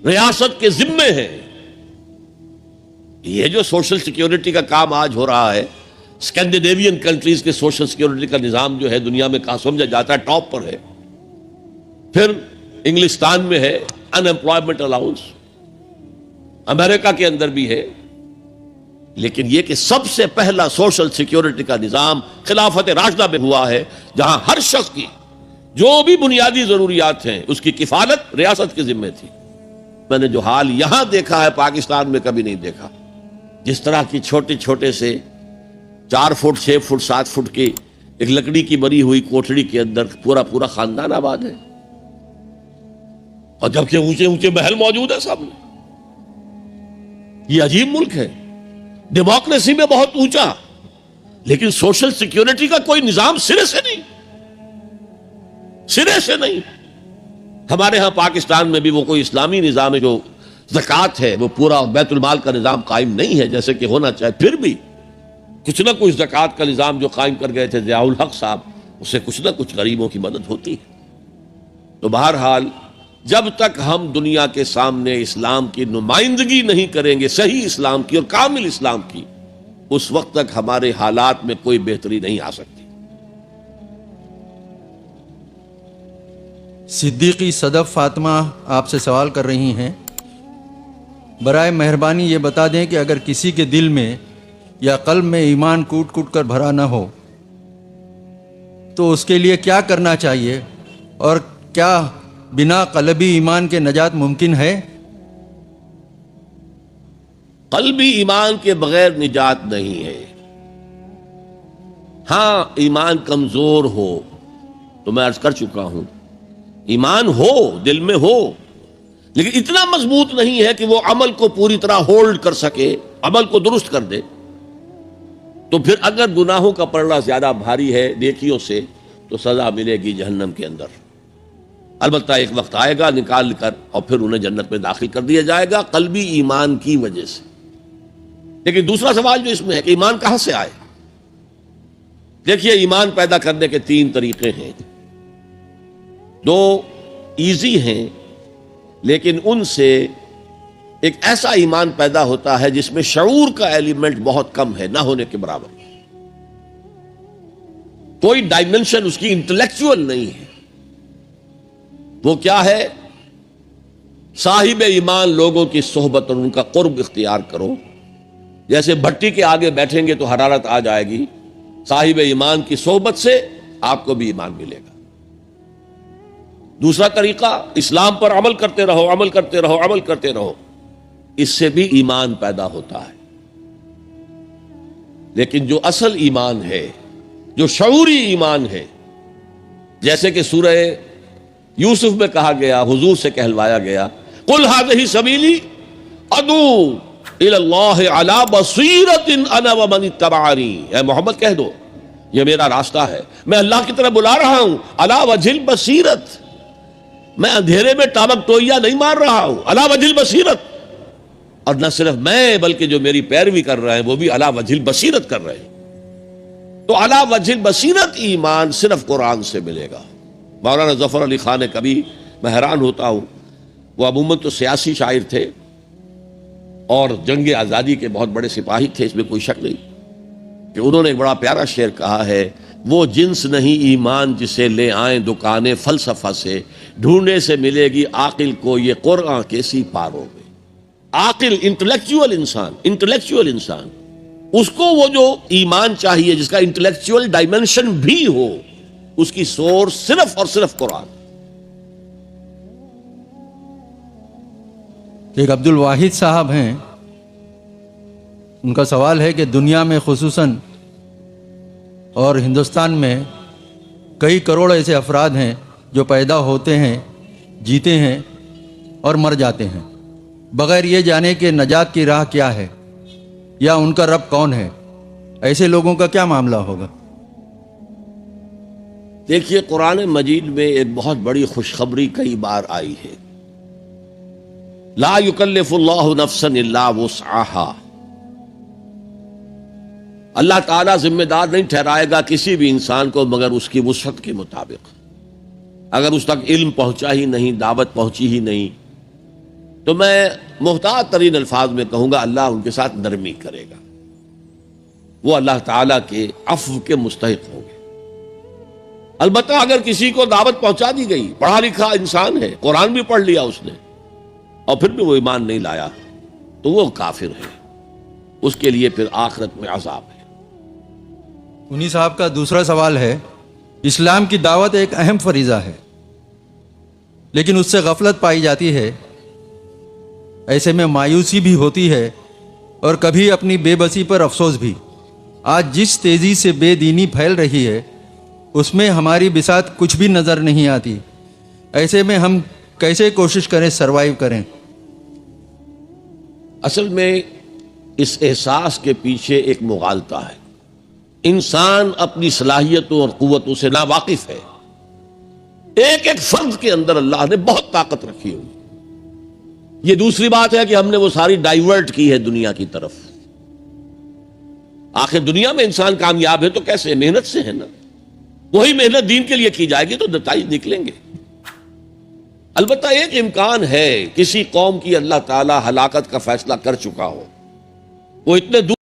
ریاست کے ذمے ہیں. یہ جو سوشل سیکیورٹی کا کام آج ہو رہا ہے، اسکینڈینیوین کنٹریز کے سوشل سیکیورٹی کا نظام جو ہے دنیا میں کہاں سمجھا جاتا ہے ٹاپ پر ہے. پھر انگلستان میں ہے ان امپلائمنٹ الاؤنس، امریکہ کے اندر بھی ہے. لیکن یہ کہ سب سے پہلا سوشل سیکیورٹی کا نظام خلافت راشدہ میں ہوا ہے، جہاں ہر شخص کی جو بھی بنیادی ضروریات ہیں اس کی کفالت ریاست کے ذمہ تھی. میں نے جو حال یہاں دیکھا ہے پاکستان میں کبھی نہیں دیکھا. جس طرح کی چھوٹے چھوٹے سے 4 فٹ 6 فٹ 7 فٹ کی ایک لکڑی کی بنی ہوئی کوٹڑی کے اندر پورا خاندان آباد ہے، اور جبکہ اونچے اونچے محل موجود ہے سامنے. یہ عجیب ملک ہے، ڈیموکریسی میں بہت اونچا، لیکن سوشل سیکیورٹی کا کوئی نظام سرے سے نہیں. ہمارے ہاں پاکستان میں بھی وہ کوئی اسلامی نظام ہے، جو زکوٰۃ ہے وہ پورا بیت المال کا نظام قائم نہیں ہے جیسے کہ ہونا چاہے. پھر بھی کچھ نہ کچھ زکوٰۃ کا نظام جو قائم کر گئے تھے ضیاء الحق صاحب، اس سے کچھ نہ کچھ غریبوں کی مدد ہوتی ہے. تو بہرحال جب تک ہم دنیا کے سامنے اسلام کی نمائندگی نہیں کریں گے، صحیح اسلام کی اور کامل اسلام کی، اس وقت تک ہمارے حالات میں کوئی بہتری نہیں آ سکتی. صدیقی صدف فاطمہ آپ سے سوال کر رہی ہیں، برائے مہربانی یہ بتا دیں کہ اگر کسی کے دل میں یا قلب میں ایمان کوٹ کوٹ کر بھرا نہ ہو تو اس کے لیے کیا کرنا چاہیے، اور کیا بنا قلبی ایمان کے نجات ممکن ہے؟ قلبی ایمان کے بغیر نجات نہیں ہے. ہاں ایمان کمزور ہو تو میں عرض کر چکا ہوں، ایمان ہو دل میں ہو، لیکن اتنا مضبوط نہیں ہے کہ وہ عمل کو پوری طرح ہولڈ کر سکے، عمل کو درست کر دے. تو پھر اگر گناہوں کا پلڑا زیادہ بھاری ہے نیکیوں سے تو سزا ملے گی جہنم کے اندر. البتہ ایک وقت آئے گا نکال کر اور پھر انہیں جنت میں داخل کر دیا جائے گا قلبی ایمان کی وجہ سے. لیکن دوسرا سوال جو اس میں ہے کہ ایمان کہاں سے آئے؟ دیکھیے، ایمان پیدا کرنے کے 3 طریقے ہیں. 2 ایزی ہیں، لیکن ان سے ایک ایسا ایمان پیدا ہوتا ہے جس میں شعور کا ایلیمنٹ بہت کم ہے، نہ ہونے کے برابر. کوئی ڈائمنشن اس کی انٹلیکچوئل نہیں ہے. وہ کیا ہے صاحب ایمان لوگوں کی صحبت اور ان کا قرب اختیار کرو. جیسے بھٹی کے آگے بیٹھیں گے تو حرارت آ جائے گی، صاحب ایمان کی صحبت سے آپ کو بھی ایمان ملے گا. دوسرا طریقہ، اسلام پر عمل کرتے رہو، عمل کرتے رہو، عمل کرتے رہو، اس سے بھی ایمان پیدا ہوتا ہے. لیکن جو اصل ایمان ہے، جو شعوری ایمان ہے، جیسے کہ سورہ یوسف میں کہا گیا، حضور سے کہلوایا گیا، قل ھذہ سبیلی ادعو الی اللہ علی بصیرۃ انا ومن اتبعنی. اے محمد کہہ دو یہ میرا راستہ ہے، میں اللہ کی طرف بلا رہا ہوں، علی وجہ البصیرۃ، میں اندھیرے میں ٹامک ٹوئیا نہیں مار رہا ہوں، علی وجہ البصیرۃ. اور نہ صرف میں بلکہ جو میری پیروی کر رہے ہیں وہ بھی علی وجہ البصیرت کر رہے ہیں. تو علی وجہ البصیرت ایمان صرف قرآن سے ملے گا. مولانا ظفر علی خان کبھی، میں حیران ہوتا ہوں، وہ عموماً تو سیاسی شاعر تھے اور جنگ آزادی کے بہت بڑے سپاہی تھے، اس میں کوئی شک نہیں، کہ انہوں نے ایک بڑا پیارا شعر کہا ہے، وہ جنس نہیں ایمان جسے لے آئیں دکانیں فلسفہ سے، ڈھونڈنے سے ملے گی عاقل کو یہ قرآن کیسی پاروں میں. عاقل، انٹلیکچوئل انسان، اس کو وہ جو ایمان چاہیے جس کا انٹلیکچوئل ڈائمنشن بھی ہو، اس کی سورس صرف اور صرف قرآن. ایک عبد الواحد صاحب ہیں، ان کا سوال ہے کہ دنیا میں خصوصاً اور ہندوستان میں کئی کروڑ ایسے افراد ہیں جو پیدا ہوتے ہیں، جیتے ہیں اور مر جاتے ہیں بغیر یہ جانے کہ نجات کی راہ کیا ہے یا ان کا رب کون ہے. ایسے لوگوں کا کیا معاملہ ہوگا؟ دیکھیے، قرآن مجید میں ایک بہت بڑی خوشخبری کئی بار آئی ہے. لا یکلف اللہ نفسا الا وسعها. اللہ تعالیٰ ذمہ دار نہیں ٹھہرائے گا کسی بھی انسان کو مگر اس کی وسعت کے مطابق. اگر اس تک علم پہنچا ہی نہیں، دعوت پہنچی ہی نہیں، تو میں محتاط ترین الفاظ میں کہوں گا اللہ ان کے ساتھ نرمی کرے گا. وہ اللہ تعالیٰ کے عفو کے مستحق ہوں گے. البتہ اگر کسی کو دعوت پہنچا دی گئی، پڑھا لکھا انسان ہے، قرآن بھی پڑھ لیا اس نے، اور پھر بھی وہ ایمان نہیں لایا، تو وہ کافر ہے، اس کے لیے پھر آخرت میں عذاب ہے. انہی صاحب کا دوسرا سوال ہے، اسلام کی دعوت ایک اہم فریضہ ہے لیکن اس سے غفلت پائی جاتی ہے. ایسے میں مایوسی بھی ہوتی ہے اور کبھی اپنی بے بسی پر افسوس بھی. آج جس تیزی سے بے دینی پھیل رہی ہے اس میں ہماری بساط کچھ بھی نظر نہیں آتی. ایسے میں ہم کیسے کوشش کریں، سروائیو کریں؟ اصل میں اس احساس کے پیچھے ایک مغالطہ ہے. انسان اپنی صلاحیتوں اور قوتوں سے ناواقف ہے. ایک ایک فرد کے اندر اللہ نے بہت طاقت رکھی ہوئی. یہ دوسری بات ہے کہ ہم نے وہ ساری ڈائیورٹ کی ہے دنیا کی طرف. آخر دنیا میں انسان کامیاب ہے تو کیسے؟ محنت سے ہے نا. وہی محنت دین کے لیے کی جائے گی تو نتائج نکلیں گے. البتہ ایک امکان ہے، کسی قوم کی اللہ تعالی ہلاکت کا فیصلہ کر چکا ہو، وہ اتنے دور